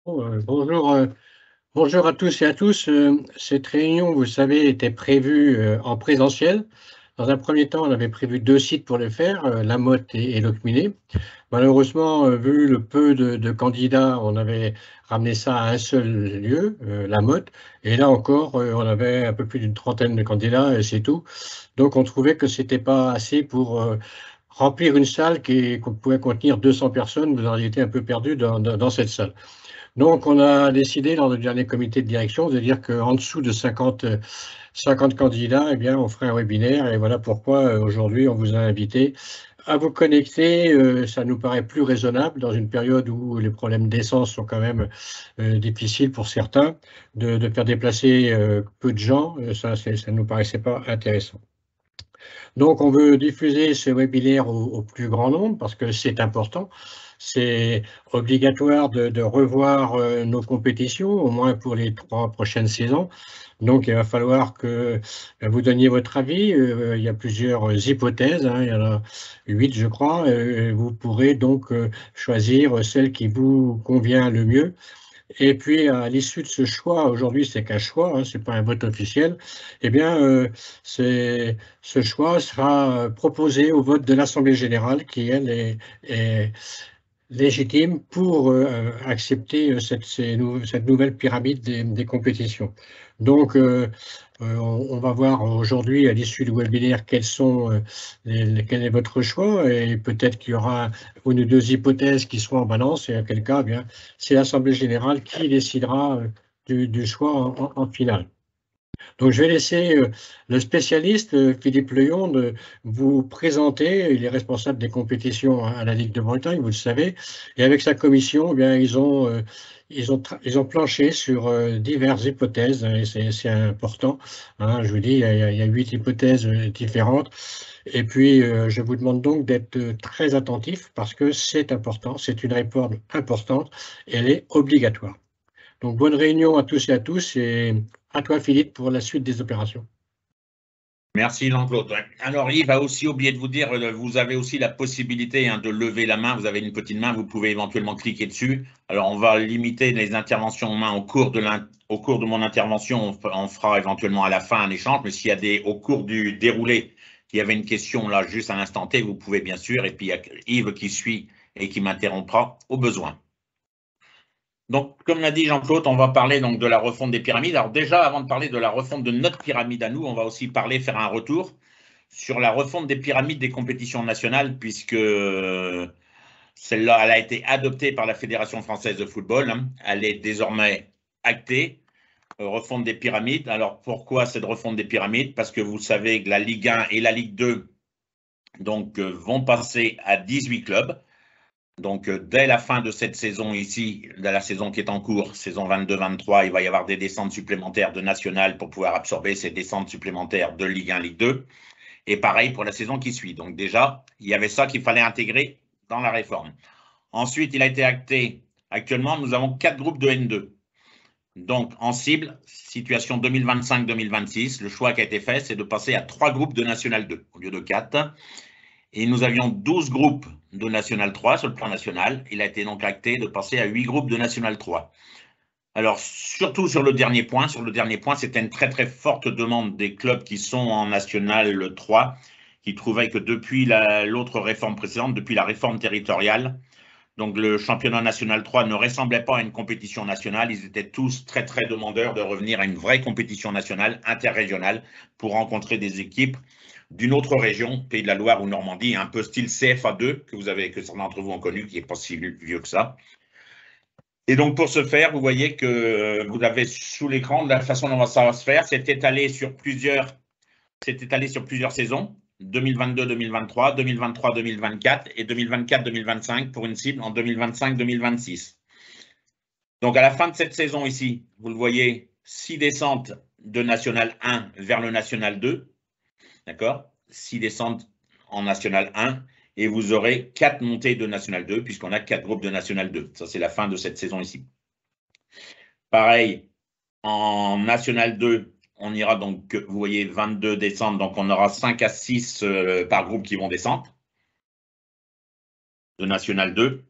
Bonjour, bonjour à tous et à tous. Cette réunion, vous savez, était prévue en présentiel. Dans un premier temps, on avait prévu 2 sites pour le faire, La Motte et Locminé. Malheureusement, vu le peu de candidats, on avait ramené ça à un seul lieu, La Motte. Et là encore, on avait un peu plus d'une trentaine de candidats et c'est tout. Donc on trouvait que c'était pas assez pour remplir une salle qu'on pouvait contenir 200 personnes. Vous auriez été un peu perdu dans cette salle. Donc, on a décidé, lors du dernier comité de direction, de dire qu'en dessous de 50 candidats, eh bien, on ferait un webinaire. Et voilà pourquoi, aujourd'hui, on vous a invité à vous connecter. Ça nous paraît plus raisonnable dans une période où les problèmes d'essence sont quand même difficiles pour certains, de faire déplacer peu de gens. Ça ne nous paraissait pas intéressant. Donc, on veut diffuser ce webinaire au plus grand nombre parce que c'est important. C'est obligatoire de revoir nos compétitions, au moins pour les 3 prochaines saisons. Donc, il va falloir que vous donniez votre avis. Il y a plusieurs hypothèses, hein, il y en a 8, je crois. Vous pourrez donc choisir celle qui vous convient le mieux. Et puis, à l'issue de ce choix, aujourd'hui, c'est qu'un choix, hein, c'est pas un vote officiel, eh bien, ce choix sera proposé au vote de l'Assemblée générale qui, elle, est légitime pour accepter cette nouvelle pyramide des compétitions. Donc, on va voir aujourd'hui, à l'issue du webinaire, quel est votre choix, et peut-être qu'il y aura une ou deux hypothèses qui seront en balance, et à quel cas, eh bien, c'est l'Assemblée générale qui décidera du choix en finale. Donc, je vais laisser le spécialiste, Philippe Leyon, de vous présenter. Il est responsable des compétitions à la Ligue de Bretagne, vous le savez. Et avec sa commission, eh bien, ils ont planché sur diverses hypothèses, hein, et c'est important, hein. Je vous dis, il y a 8 hypothèses différentes. Et puis, je vous demande donc d'être très attentif parce que c'est important, c'est une réforme importante, elle est obligatoire. Donc, bonne réunion à tous et à tous, et à toi, Philippe, pour la suite des opérations. Merci Jean-Claude. Alors Yves a aussi oublié de vous dire, vous avez aussi la possibilité de lever la main, vous avez une petite main, vous pouvez éventuellement cliquer dessus. Alors on va limiter les interventions en main au cours de mon intervention, on fera éventuellement à la fin un échange, mais s'il y a au cours du déroulé, il y avait une question là juste à l'instant T, vous pouvez bien sûr, et puis il y a Yves qui suit et qui m'interrompra au besoin. Donc, comme l'a dit Jean-Claude, on va parler donc de la refonte des pyramides. Alors déjà, avant de parler de la refonte de notre pyramide à nous, on va aussi faire un retour sur la refonte des pyramides des compétitions nationales, puisque celle-là, elle a été adoptée par la Fédération française de football. Elle est désormais actée. Refonte des pyramides. Alors, pourquoi cette refonte des pyramides? Parce que vous savez que la Ligue 1 et la Ligue 2 donc, vont passer à 18 clubs. Donc, dès la fin de cette saison ici, de la saison qui est en cours, saison 22-23, il va y avoir des descentes supplémentaires de nationales pour pouvoir absorber ces descentes supplémentaires de Ligue 1, Ligue 2. Et pareil pour la saison qui suit. Donc déjà, il y avait ça qu'il fallait intégrer dans la réforme. Ensuite, il a été acté. Actuellement, nous avons 4 groupes de N2. Donc, en cible, situation 2025-2026, le choix qui a été fait, c'est de passer à 3 groupes de National 2 au lieu de 4. Et nous avions 12 groupes de National 3 sur le plan national. Il a été donc acté de passer à 8 groupes de National 3. Alors, surtout sur le dernier point, c'était une très très forte demande des clubs qui sont en National 3, qui trouvaient que depuis l'autre réforme précédente, depuis la réforme territoriale, donc le championnat national 3 ne ressemblait pas à une compétition nationale. Ils étaient tous très très demandeurs de revenir à une vraie compétition nationale, interrégionale, pour rencontrer des équipes d'une autre région, Pays de la Loire ou Normandie, un peu style CFA2, que certains d'entre vous ont connu, qui n'est pas si vieux que ça. Et donc, pour ce faire, vous voyez que vous avez sous l'écran, de la façon dont ça va se faire, c'est étalé sur plusieurs saisons, 2022-2023, 2023-2024 et 2024-2025 pour une cible en 2025-2026. Donc, à la fin de cette saison ici, vous le voyez, 6 descentes de National 1 vers le National 2. D'accord? 6 descentes en National 1 et vous aurez 4 montées de National 2 puisqu'on a 4 groupes de National 2. Ça, c'est la fin de cette saison ici. Pareil, en National 2, on ira donc, vous voyez, 22 descentes. Donc, on aura 5 à 6 par groupe qui vont descendre de National 2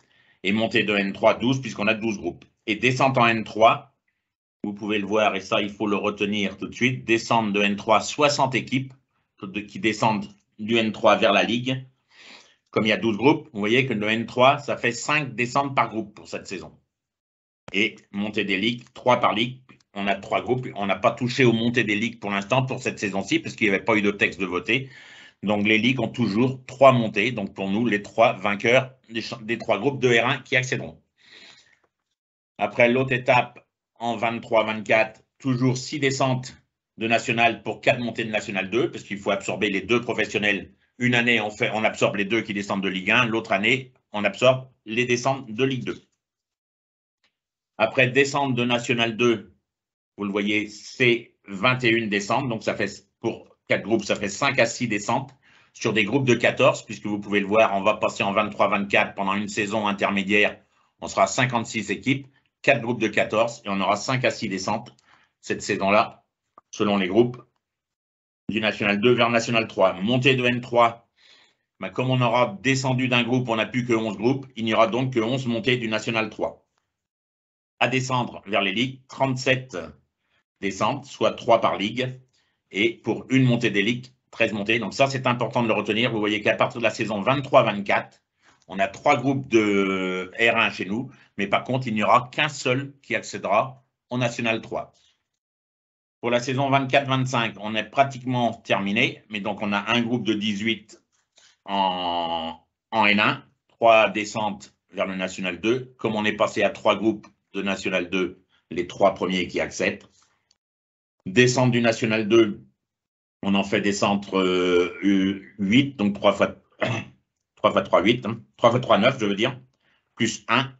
et montée de N3, 12 puisqu'on a 12 groupes. Et descente en N3, vous pouvez le voir, et ça, il faut le retenir tout de suite, descente de N3, 60 équipes qui descendent du N3 vers la Ligue. Comme il y a 12 groupes, vous voyez que le N3, ça fait 5 descentes par groupe pour cette saison. Et montée des ligues, 3 par ligue. On a 3 groupes. On n'a pas touché aux montées des ligues pour l'instant pour cette saison-ci, parce qu'il n'y avait pas eu de texte de voter. Donc les ligues ont toujours 3 montées. Donc pour nous, les 3 vainqueurs des 3 groupes de R1 qui accéderont. Après l'autre étape, en 23-24, toujours 6 descentes de National pour 4 montées de National 2, parce qu'il faut absorber les 2 professionnels. Une année, on absorbe les 2 qui descendent de Ligue 1. L'autre année, on absorbe les descentes de Ligue 2. Après descente de National 2, vous le voyez, c'est 21 descentes. Donc, ça fait pour 4 groupes, ça fait 5 à 6 descentes sur des groupes de 14, puisque vous pouvez le voir, on va passer en 23-24 pendant une saison intermédiaire. On sera 56 équipes, 4 groupes de 14, et on aura 5 à 6 descentes cette saison-là, selon les groupes, du National 2 vers National 3. Montée de N3, ben, comme on aura descendu d'un groupe, on n'a plus que 11 groupes, il n'y aura donc que 11 montées du National 3. À descendre vers les ligues, 37 descentes, soit 3 par ligue, et pour une montée des ligues, 13 montées. Donc ça, c'est important de le retenir. Vous voyez qu'à partir de la saison 23-24, on a 3 groupes de R1 chez nous, mais par contre, il n'y aura qu'un seul qui accédera au National 3. Pour la saison 24-25, on est pratiquement terminé, mais donc on a un groupe de 18 en N1, 3 descentes vers le National 2. Comme on est passé à 3 groupes de National 2, les 3 premiers qui accèdent. Descente du National 2, on en fait descendre 8, donc 3 fois 3, 8, hein, 3 fois 3, 9, je veux dire, plus 1.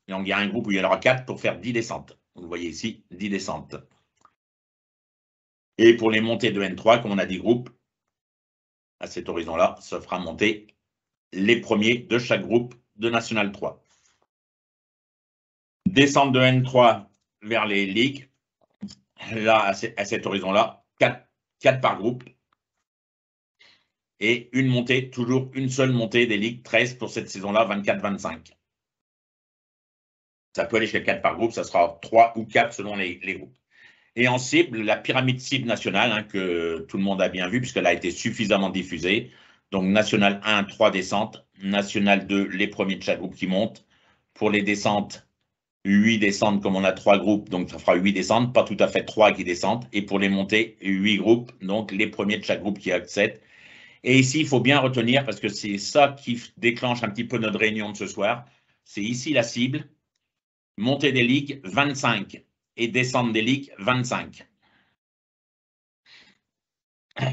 Et donc il y a un groupe où il y en aura 4 pour faire 10 descentes. Vous voyez ici, 10 descentes. Et pour les montées de N3, comme on a 10 groupes, à cet horizon-là, ça fera monter les premiers de chaque groupe de National 3. Descente de N3 vers les ligues, là, à cet horizon-là, 4 par groupe. Et une montée, toujours une seule montée des ligues, 13 pour cette saison-là, 24-25. Ça peut aller jusqu'à 4 par groupe, ça sera 3 ou 4 selon les groupes. Et en cible, la pyramide cible nationale, hein, que tout le monde a bien vu, puisqu'elle a été suffisamment diffusée. Donc, National 1, 3 descentes. National 2, les premiers de chaque groupe qui montent. Pour les descentes, 8 descentes, comme on a 3 groupes, donc ça fera 8 descentes, pas tout à fait 3 qui descendent. Et pour les montées, 8 groupes, donc les premiers de chaque groupe qui accèdent. Et ici, il faut bien retenir, parce que c'est ça qui déclenche un petit peu notre réunion de ce soir, c'est ici la cible. Montée des ligues, 25. Et descente des ligues, 25. Vous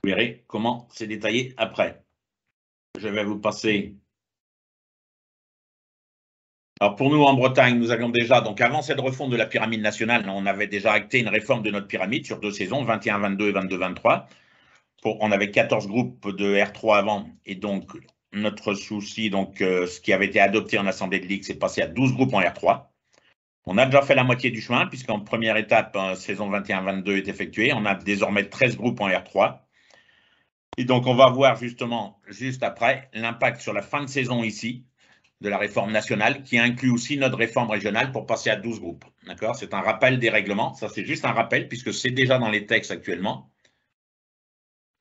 verrez comment c'est détaillé après. Je vais vous passer. Alors pour nous en Bretagne, nous avions déjà, donc avant cette refonte de la pyramide nationale, on avait déjà acté une réforme de notre pyramide sur 2 saisons, 21-22 et 22-23. On avait 14 groupes de R3 avant, et donc notre souci, donc ce qui avait été adopté en Assemblée de Ligue, c'est passé à 12 groupes en R3. On a déjà fait la moitié du chemin, puisqu'en première étape, saison 21-22 est effectuée. On a désormais 13 groupes en R3. Et donc, on va voir justement, juste après, l'impact sur la fin de saison ici, de la réforme nationale, qui inclut aussi notre réforme régionale pour passer à 12 groupes. D'accord? C'est un rappel des règlements. Ça, c'est juste un rappel, puisque c'est déjà dans les textes actuellement.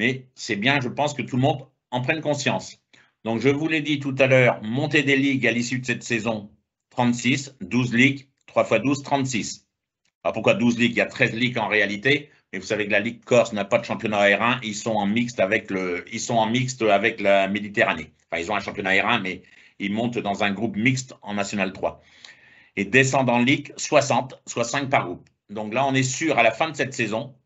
Mais c'est bien, je pense, que tout le monde en prenne conscience. Donc, je vous l'ai dit tout à l'heure, montée des ligues à l'issue de cette saison, 36, 12 ligues, 3 x 12, 36. Alors pourquoi 12 ligues? Il y a 13 ligues en réalité, mais vous savez que la Ligue Corse n'a pas de championnat R1, ils sont en mixte avec la Méditerranée. Enfin, ils ont un championnat R1, mais ils montent dans un groupe mixte en National 3. Et descendent en Ligue 60, soit 5 par groupe. Donc là, on est sûr à la fin de cette saison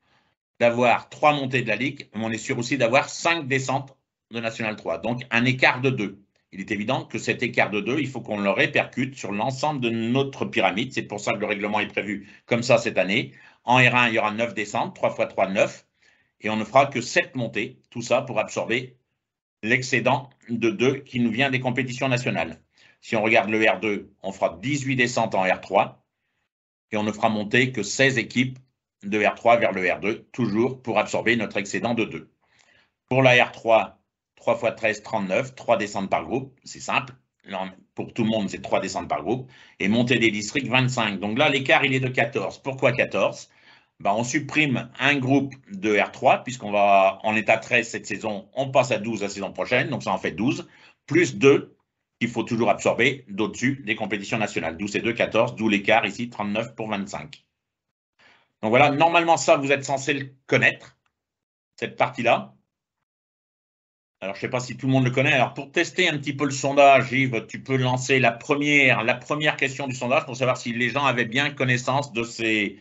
d'avoir 3 montées de la Ligue, mais on est sûr aussi d'avoir 5 descentes de National 3. Donc un écart de 2. Il est évident que cet écart de 2, il faut qu'on le répercute sur l'ensemble de notre pyramide. C'est pour ça que le règlement est prévu comme ça cette année. En R1, il y aura 9 descentes, 3 x 3, 9. Et on ne fera que 7 montées. Tout ça pour absorber l'excédent de 2 qui nous vient des compétitions nationales. Si on regarde le R2, on fera 18 descentes en R3. Et on ne fera monter que 16 équipes de R3 vers le R2, toujours pour absorber notre excédent de 2. Pour la R3, 3 x 13, 39, 3 descentes par groupe, c'est simple. pour tout le monde, c'est 3 descentes par groupe. Et montée des districts, 25. Donc là, l'écart, il est de 14. Pourquoi 14? On supprime un groupe de R3, puisqu'on va en état 13 cette saison, on passe à 12 la saison prochaine, donc ça en fait 12, plus 2 qu'il faut toujours absorber d'au-dessus des compétitions nationales. 12 et 2, 14, d'où l'écart ici, 39 pour 25. Donc voilà, normalement ça, vous êtes censé le connaître, cette partie-là. Alors, je ne sais pas si tout le monde le connaît. Alors, pour tester un petit peu le sondage, Yves, tu peux lancer la première question du sondage pour savoir si les gens avaient bien connaissance de ces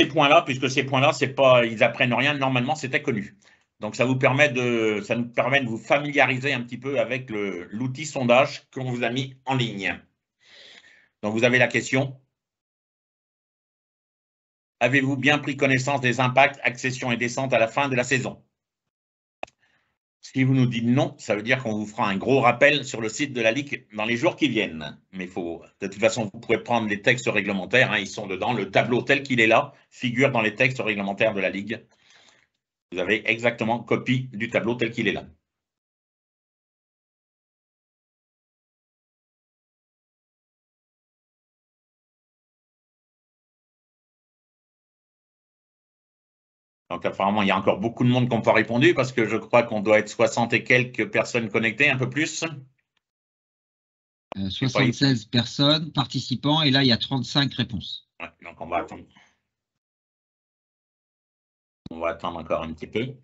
points-là, puisque ces points-là, c'est pas, ils apprennent rien. Normalement, c'était connu. Donc, ça nous permet de vous familiariser un petit peu avec l'outil sondage qu'on vous a mis en ligne. Donc, vous avez la question. Avez-vous bien pris connaissance des impacts, accession et descente à la fin de la saison? Si vous nous dites non, ça veut dire qu'on vous fera un gros rappel sur le site de la Ligue dans les jours qui viennent. Mais de toute façon, vous pourrez prendre les textes réglementaires, hein, ils sont dedans. Le tableau tel qu'il est là figure dans les textes réglementaires de la Ligue. Vous avez exactement copie du tableau tel qu'il est là. Donc apparemment, il y a encore beaucoup de monde qui n'ont pas répondu parce que je crois qu'on doit être 60 et quelques personnes connectées, un peu plus. 76 personnes, participants, et là, il y a 35 réponses. Ouais, donc on va attendre. On va attendre encore un petit peu.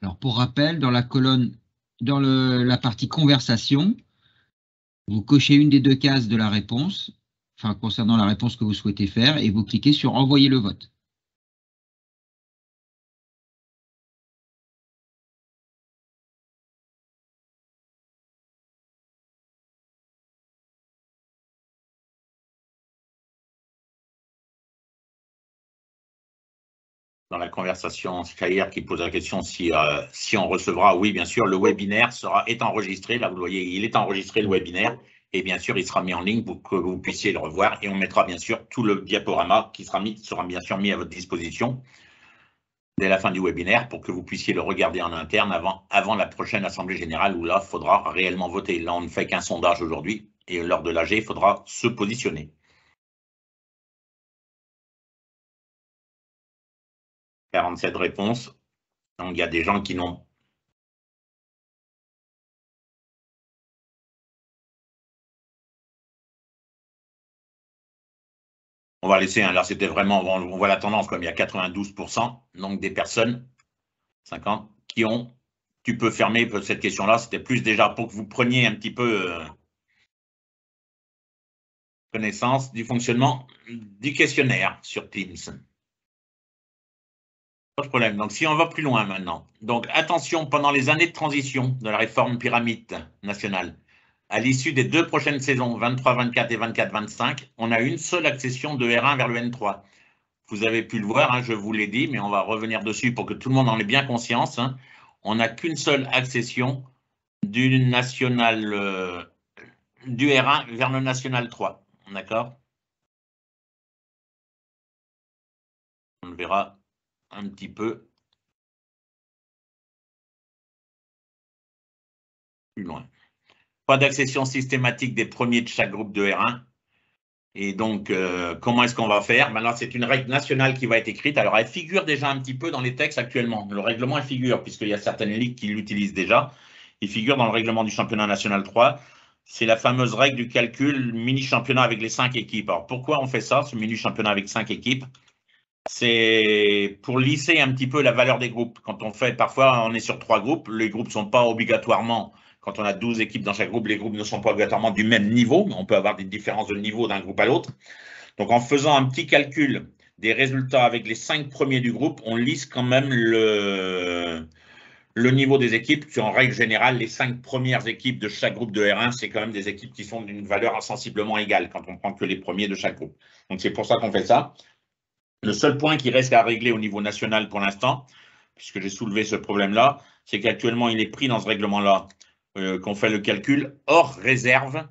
Alors, pour rappel, dans la colonne, dans la partie conversation, vous cochez une des deux cases de la réponse, enfin concernant la réponse que vous souhaitez faire, et vous cliquez sur envoyer le vote. Dans la conversation, Skyr qui pose la question si on recevra, oui, bien sûr, le webinaire est enregistré. Là, vous le voyez, il est enregistré, le webinaire. Et bien sûr, il sera mis en ligne pour que vous puissiez le revoir. Et on mettra bien sûr tout le diaporama qui sera bien sûr mis à votre disposition dès la fin du webinaire pour que vous puissiez le regarder en interne avant la prochaine Assemblée Générale où là, il faudra réellement voter. Là, on ne fait qu'un sondage aujourd'hui et lors de l'AG, il faudra se positionner. 47 réponses. Donc, il y a des gens qui n'ont. On va laisser, hein, là, c'était vraiment, on voit la tendance, comme il y a 92%, donc des personnes, 50, qui ont. Tu peux fermer cette question-là, c'était plus déjà pour que vous preniez un petit peu connaissance du fonctionnement du questionnaire sur Teams. Pas de problème. Donc, si on va plus loin maintenant. Donc, attention, pendant les années de transition de la réforme pyramide nationale, à l'issue des 2 prochaines saisons, 23-24 et 24-25, on a une seule accession de R1 vers le N3. Vous avez pu le voir, hein, je vous l'ai dit, mais on va revenir dessus pour que tout le monde en ait bien conscience. Hein. On n'a qu'une seule accession du national, du R1 vers le national 3. D'accord? On le verra un petit peu plus loin. Pas d'accession systématique des premiers de chaque groupe de R1. Et donc, comment est-ce qu'on va faire? Maintenant, c'est une règle nationale qui va être écrite. Alors, elle figure déjà un petit peu dans les textes actuellement. Le règlement, elle figure, puisqu'il y a certaines ligues qui l'utilisent déjà. Il figure dans le règlement du championnat national 3. C'est la fameuse règle du calcul mini-championnat avec les 5 équipes. Alors, pourquoi on fait ça, ce mini-championnat avec 5 équipes? C'est pour lisser un petit peu la valeur des groupes. Quand on fait, parfois, on est sur 3 groupes. Les groupes ne sont pas obligatoirement, quand on a 12 équipes dans chaque groupe, les groupes ne sont pas obligatoirement du même niveau, mais on peut avoir des différences de niveau d'un groupe à l'autre. Donc, en faisant un petit calcul des résultats avec les 5 premiers du groupe, on lisse quand même le niveau des équipes. En règle générale, les 5 premières équipes de chaque groupe de R1, c'est quand même des équipes qui sont d'une valeur sensiblement égale quand on prend que les premiers de chaque groupe. Donc, c'est pour ça qu'on fait ça. Le seul point qui reste à régler au niveau national pour l'instant, puisque j'ai soulevé ce problème-là, c'est qu'actuellement, il est pris dans ce règlement-là, qu'on fait le calcul hors réserve,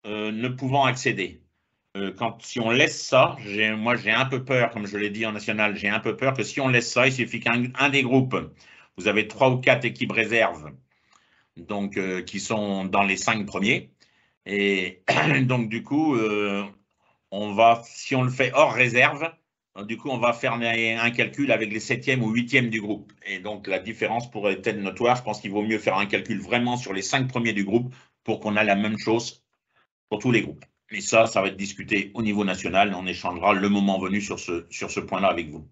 ne pouvant accéder. Si on laisse ça, moi j'ai un peu peur, comme je l'ai dit en national, j'ai un peu peur que si on laisse ça, il suffit qu'un des groupes, vous avez 3 ou 4 équipes réserves, donc qui sont dans les 5 premiers. Et donc du coup, si on le fait hors réserve, du coup, on va faire un calcul avec les 7e ou 8e du groupe. Et donc, la différence pourrait être notoire. Je pense qu'il vaut mieux faire un calcul vraiment sur les 5 premiers du groupe pour qu'on ait la même chose pour tous les groupes. Et ça va être discuté au niveau national. On échangera le moment venu sur ce point-là avec vous.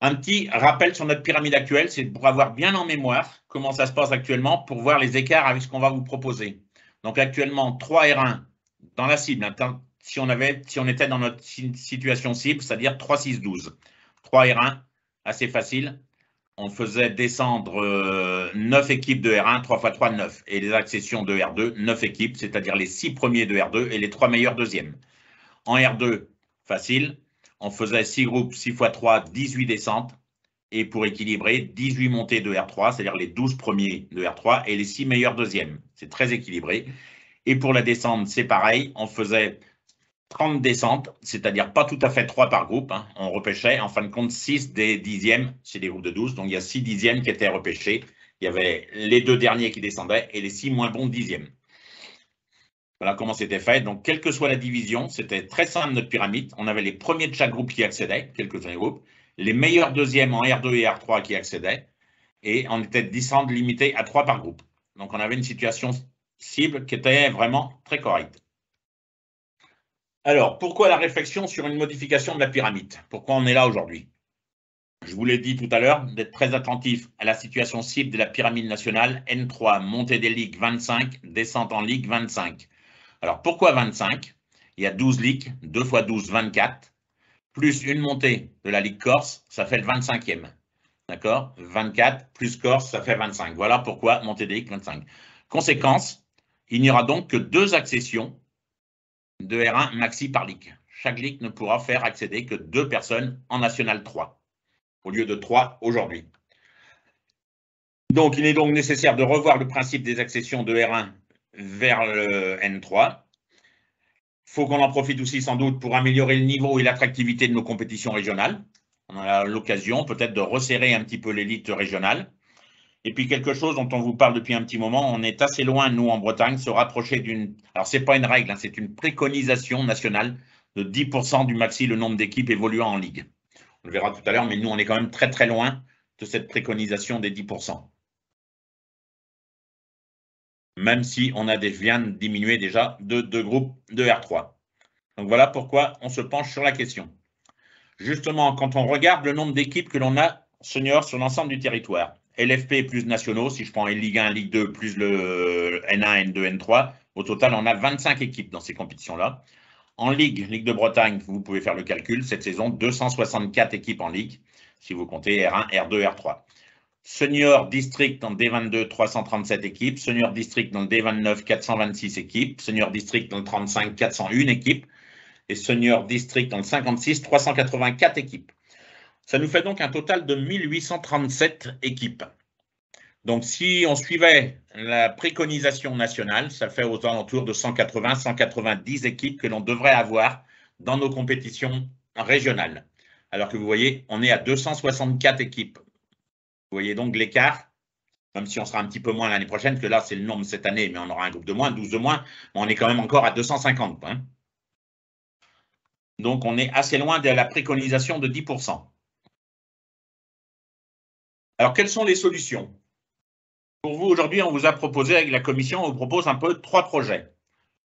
Un petit rappel sur notre pyramide actuelle, c'est pour avoir bien en mémoire comment ça se passe actuellement pour voir les écarts avec ce qu'on va vous proposer. Donc, actuellement, 3 R1 dans la cible. Si on était dans notre situation cible, c'est-à-dire 3, 6, 12. 3 R1, assez facile. On faisait descendre 9 équipes de R1, 3 x 3, 9. Et les accessions de R2, 9 équipes, c'est-à-dire les 6 premiers de R2 et les 3 meilleurs deuxièmes. En R2, facile, on faisait 6 groupes, 6 x 3, 18 descentes. Et pour équilibrer, 18 montées de R3, c'est-à-dire les 12 premiers de R3 et les 6 meilleurs deuxièmes. C'est très équilibré. Et pour la descente, c'est pareil, on faisait 30 descentes, c'est-à-dire pas tout à fait 3 par groupe. Hein. On repêchait, en fin de compte, 6 des dixièmes, c'est des groupes de 12, donc il y a 6 dixièmes qui étaient repêchés. Il y avait les 2 derniers qui descendaient et les 6 moins bons dixièmes. Voilà comment c'était fait. Donc, quelle que soit la division, c'était très simple notre pyramide. On avait les premiers de chaque groupe qui accédaient, quels que soient les groupes, les meilleurs deuxièmes en R2 et R3 qui accédaient, et on était descendre limité à 3 par groupe. Donc, on avait une situation cible qui était vraiment très correcte. Alors, pourquoi la réflexion sur une modification de la pyramide? Pourquoi on est là aujourd'hui? Je vous l'ai dit tout à l'heure, d'être très attentif à la situation cible de la pyramide nationale, N3, montée des ligues 25, descente en ligue 25. Alors, pourquoi 25? Il y a 12 ligues, 2 x 12, 24, plus une montée de la Ligue Corse, ça fait le 25e. D'accord? 24 plus Corse, ça fait 25. Voilà pourquoi montée des ligues 25. Conséquence, il n'y aura donc que 2 accessions de R1 maxi par ligue. Chaque ligue ne pourra faire accéder que 2 personnes en National 3, au lieu de 3 aujourd'hui. Donc, il est donc nécessaire de revoir le principe des accessions de R1 vers le N3. Il faut qu'on en profite aussi sans doute pour améliorer le niveau et l'attractivité de nos compétitions régionales. On a l'occasion peut-être de resserrer un petit peu l'élite régionale. Et puis quelque chose dont on vous parle depuis un petit moment, on est assez loin, nous, en Bretagne, de se rapprocher d'une... Alors, ce n'est pas une règle, hein, c'est une préconisation nationale de 10% du maxi, le nombre d'équipes évoluant en ligue. On le verra tout à l'heure, mais nous, on est quand même très, très loin de cette préconisation des 10%. Même si on vient de diminuer déjà de 2 groupes de R3. Donc, voilà pourquoi on se penche sur la question. Justement, quand on regarde le nombre d'équipes que l'on a seniors sur l'ensemble du territoire, LFP plus nationaux, si je prends Ligue 1, Ligue 2, plus le N1, N2, N3, au total, on a 25 équipes dans ces compétitions-là. En Ligue de Bretagne, vous pouvez faire le calcul, cette saison, 264 équipes en Ligue, si vous comptez R1, R2, R3. Senior District dans le D22, 337 équipes. Senior District dans le D29, 426 équipes. Senior District dans le 35, 401 équipes. Et Senior District dans le 56, 384 équipes. Ça nous fait donc un total de 1837 équipes. Donc, si on suivait la préconisation nationale, ça fait aux alentours de 180-190 équipes que l'on devrait avoir dans nos compétitions régionales. Alors que vous voyez, on est à 264 équipes. Vous voyez donc l'écart, même si on sera un petit peu moins l'année prochaine, que là, c'est le nombre cette année, mais on aura un groupe de moins, 12 de moins, mais on est quand même encore à 250 points. Donc, on est assez loin de la préconisation de 10%. Alors, quelles sont les solutions? Pour vous, aujourd'hui, on vous a proposé, avec la commission, on vous propose un peu 3 projets.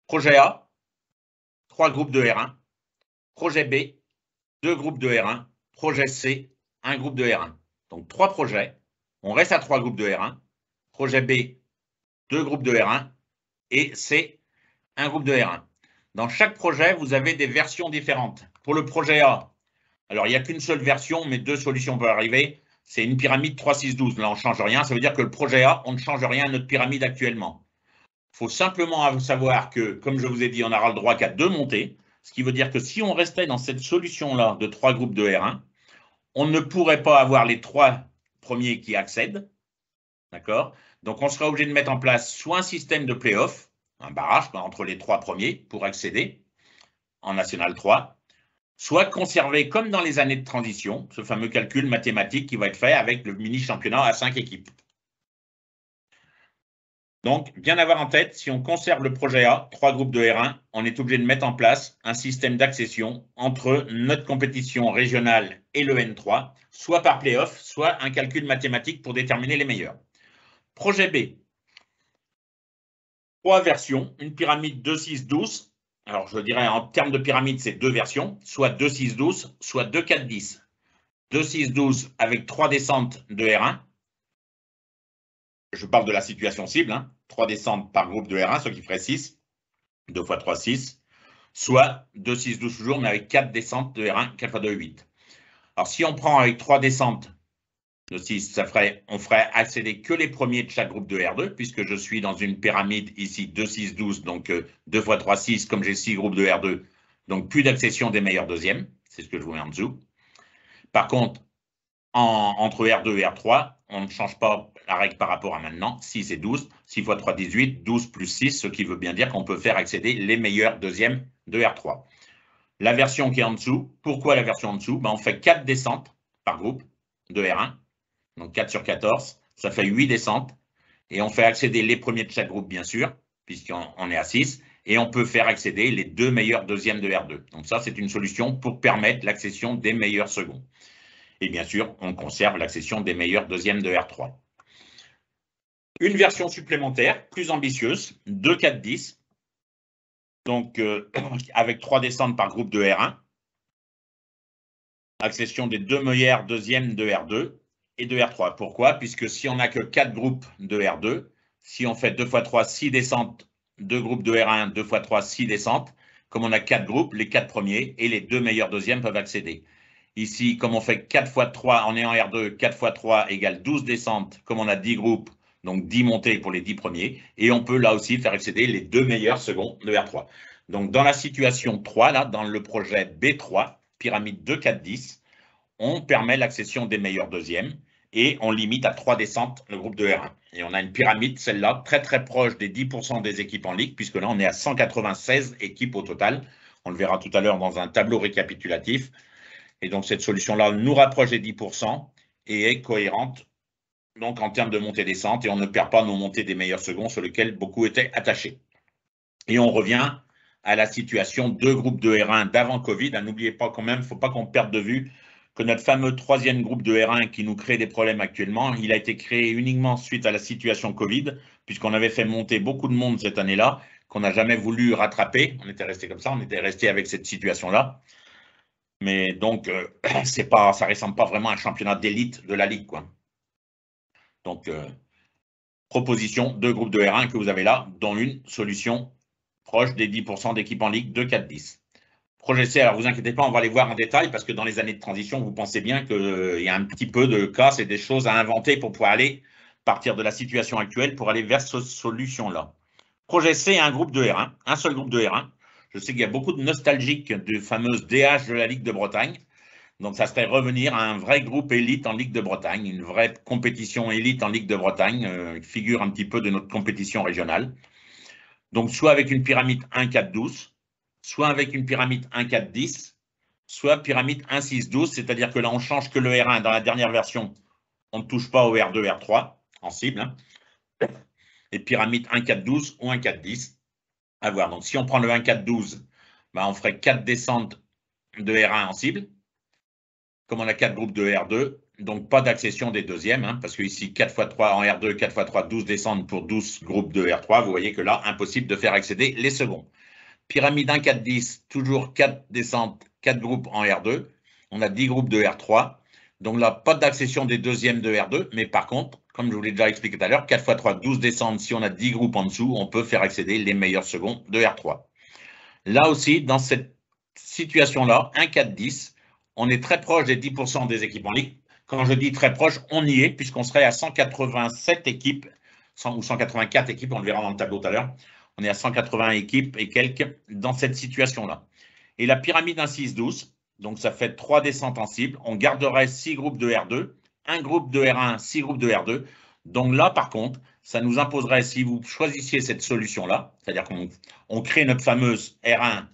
Projet A, 3 groupes de R1. Projet B, 2 groupes de R1. Projet C, 1 groupe de R1. Donc, 3 projets. On reste à 3 groupes de R1. Projet B, 2 groupes de R1. Et C, 1 groupe de R1. Dans chaque projet, vous avez des versions différentes. Pour le projet A, alors il n'y a qu'une seule version, mais 2 solutions peuvent arriver. C'est une pyramide 3, 6, 12. Là, on ne change rien. Ça veut dire que le projet A, on ne change rien à notre pyramide actuellement. Il faut simplement savoir que, comme je vous ai dit, on n'aura le droit qu'à 2 montées. Ce qui veut dire que si on restait dans cette solution-là de 3 groupes de R1, on ne pourrait pas avoir les 3 premiers qui accèdent. D'accord? Donc, on sera obligé de mettre en place soit un système de play-off, un barrage entre les 3 premiers pour accéder en National 3, soit conserver, comme dans les années de transition, ce fameux calcul mathématique qui va être fait avec le mini-championnat à 5 équipes. Donc, bien avoir en tête, si on conserve le projet A, 3 groupes de R1, on est obligé de mettre en place un système d'accession entre notre compétition régionale et le N3, soit par play-off, soit un calcul mathématique pour déterminer les meilleurs. Projet B, 3 versions, une pyramide 2-6-12. Alors, je dirais en termes de pyramide, c'est 2 versions, soit 2-6-12, soit 2-4-10. 2-6-12 avec 3 descentes de R1. Je parle de la situation cible, 3 descentes par groupe de R1, ce qui ferait 6, 2 x 3, 6, soit 2-6-12 toujours, mais avec 4 descentes de R1, 4 x 2, 8. Alors, si on prend avec 3 descentes de 6, on ferait accéder que les premiers de chaque groupe de R2, puisque je suis dans une pyramide ici 2-6-12, donc 2 x 3, 6, comme j'ai 6 groupes de R2, donc plus d'accession des meilleurs deuxièmes, c'est ce que je vous mets en dessous. Par contre, entre R2 et R3, on ne change pas la règle par rapport à maintenant, 6 et 12, 6 x 3, 18, 12 plus 6, ce qui veut bien dire qu'on peut faire accéder les meilleurs deuxièmes de R3. La version qui est en dessous, pourquoi la version en dessous? On fait 4 descentes par groupe de R1, donc 4 sur 14, ça fait 8 descentes, et on fait accéder les premiers de chaque groupe, bien sûr, puisqu'on est à 6, et on peut faire accéder les 2 meilleurs deuxièmes de R2. Donc ça, c'est une solution pour permettre l'accession des meilleurs seconds. Et bien sûr, on conserve l'accession des meilleurs deuxièmes de R3. Une version supplémentaire, plus ambitieuse, 2-4-10, donc avec 3 descentes par groupe de R1, accession des 2 meilleurs deuxièmes de R2 et de R3. Pourquoi? Puisque si on n'a que 4 groupes de R2, si on fait 2 x 3, 6 descentes, 2 groupes de R1, 2 x 3, 6 descentes, comme on a 4 groupes, les 4 premiers et les 2 meilleurs deuxièmes peuvent accéder. Ici, comme on fait 4 x 3 en est en R2, 4 x 3 égale 12 descentes, comme on a 10 groupes, donc 10 montées pour les 10 premiers, et on peut là aussi faire accéder les 2 meilleurs seconds de R3. Donc dans la situation 3, là, dans le projet B3, pyramide 2, 4, 10, on permet l'accession des meilleurs deuxièmes, et on limite à 3 descentes le groupe de R1. Et on a une pyramide, celle-là, très très proche des 10% des équipes en ligue, puisque là on est à 196 équipes au total. On le verra tout à l'heure dans un tableau récapitulatif. Et donc, cette solution-là nous rapproche des 10% et est cohérente donc en termes de montée-descente, et on ne perd pas nos montées des meilleurs seconds sur lesquels beaucoup étaient attachés. Et on revient à la situation 2 groupes de R1 d'avant Covid. N'oubliez pas quand même, il ne faut pas qu'on perde de vue que notre fameux 3e groupe de R1 qui nous crée des problèmes actuellement, il a été créé uniquement suite à la situation Covid, puisqu'on avait fait monter beaucoup de monde cette année-là, qu'on n'a jamais voulu rattraper. On était resté comme ça, on était resté avec cette situation-là. Mais donc, ça ne ressemble pas vraiment à un championnat d'élite de la Ligue, quoi. Donc, proposition, 2 groupes de R1 que vous avez là, dont une solution proche des 10% d'équipes en Ligue de 4-10. Projet C, alors vous inquiétez pas, on va les voir en détail, parce que dans les années de transition, vous pensez bien qu'il y a un petit peu de cas, c'est des choses à inventer pour pouvoir partir de la situation actuelle pour aller vers cette solution-là. Projet C, un groupe de R1, un seul groupe de R1. Je sais qu'il y a beaucoup de nostalgiques de fameuses DH de la Ligue de Bretagne. Donc, ça serait revenir à un vrai groupe élite en Ligue de Bretagne, une vraie compétition élite en Ligue de Bretagne, qui figure un petit peu de notre compétition régionale. Donc, soit avec une pyramide 1-4-12, soit avec une pyramide 1-4-10, soit pyramide 1-6-12, c'est-à-dire que là, on change que le R1. Dans la dernière version, on ne touche pas au R2, R3 en cible. Et pyramide 1-4-12 ou 1-4-10. À voir. Donc, si on prend le 1-4-12, on ferait 4 descentes de R1 en cible. Comme on a 4 groupes de R2, donc pas d'accession des deuxièmes, parce que ici, 4 x 3 en R2, 4 x 3, 12 descentes pour 12 groupes de R3. Vous voyez que là, impossible de faire accéder les seconds. Pyramide 1-4-10, toujours 4 descentes, 4 groupes en R2. On a 10 groupes de R3. Donc là, pas d'accession des deuxièmes de R2, mais par contre, comme je vous l'ai déjà expliqué tout à l'heure, 4 x 3, 12 descentes, si on a 10 groupes en dessous, on peut faire accéder les meilleurs seconds de R3. Là aussi, dans cette situation-là, 1-4-10, on est très proche des 10% des équipes en ligue. Quand je dis très proche, on y est, puisqu'on serait à 187 équipes, ou 184 équipes, on le verra dans le tableau tout à l'heure. On est à 180 équipes et quelques dans cette situation-là. et la pyramide d'un 6-12. Donc, ça fait 3 descentes en cible. On garderait 6 groupes de R2, un groupe de R1, 6 groupes de R2. Donc là, par contre, ça nous imposerait, si vous choisissiez cette solution-là, c'est-à-dire qu'on crée notre fameuse R1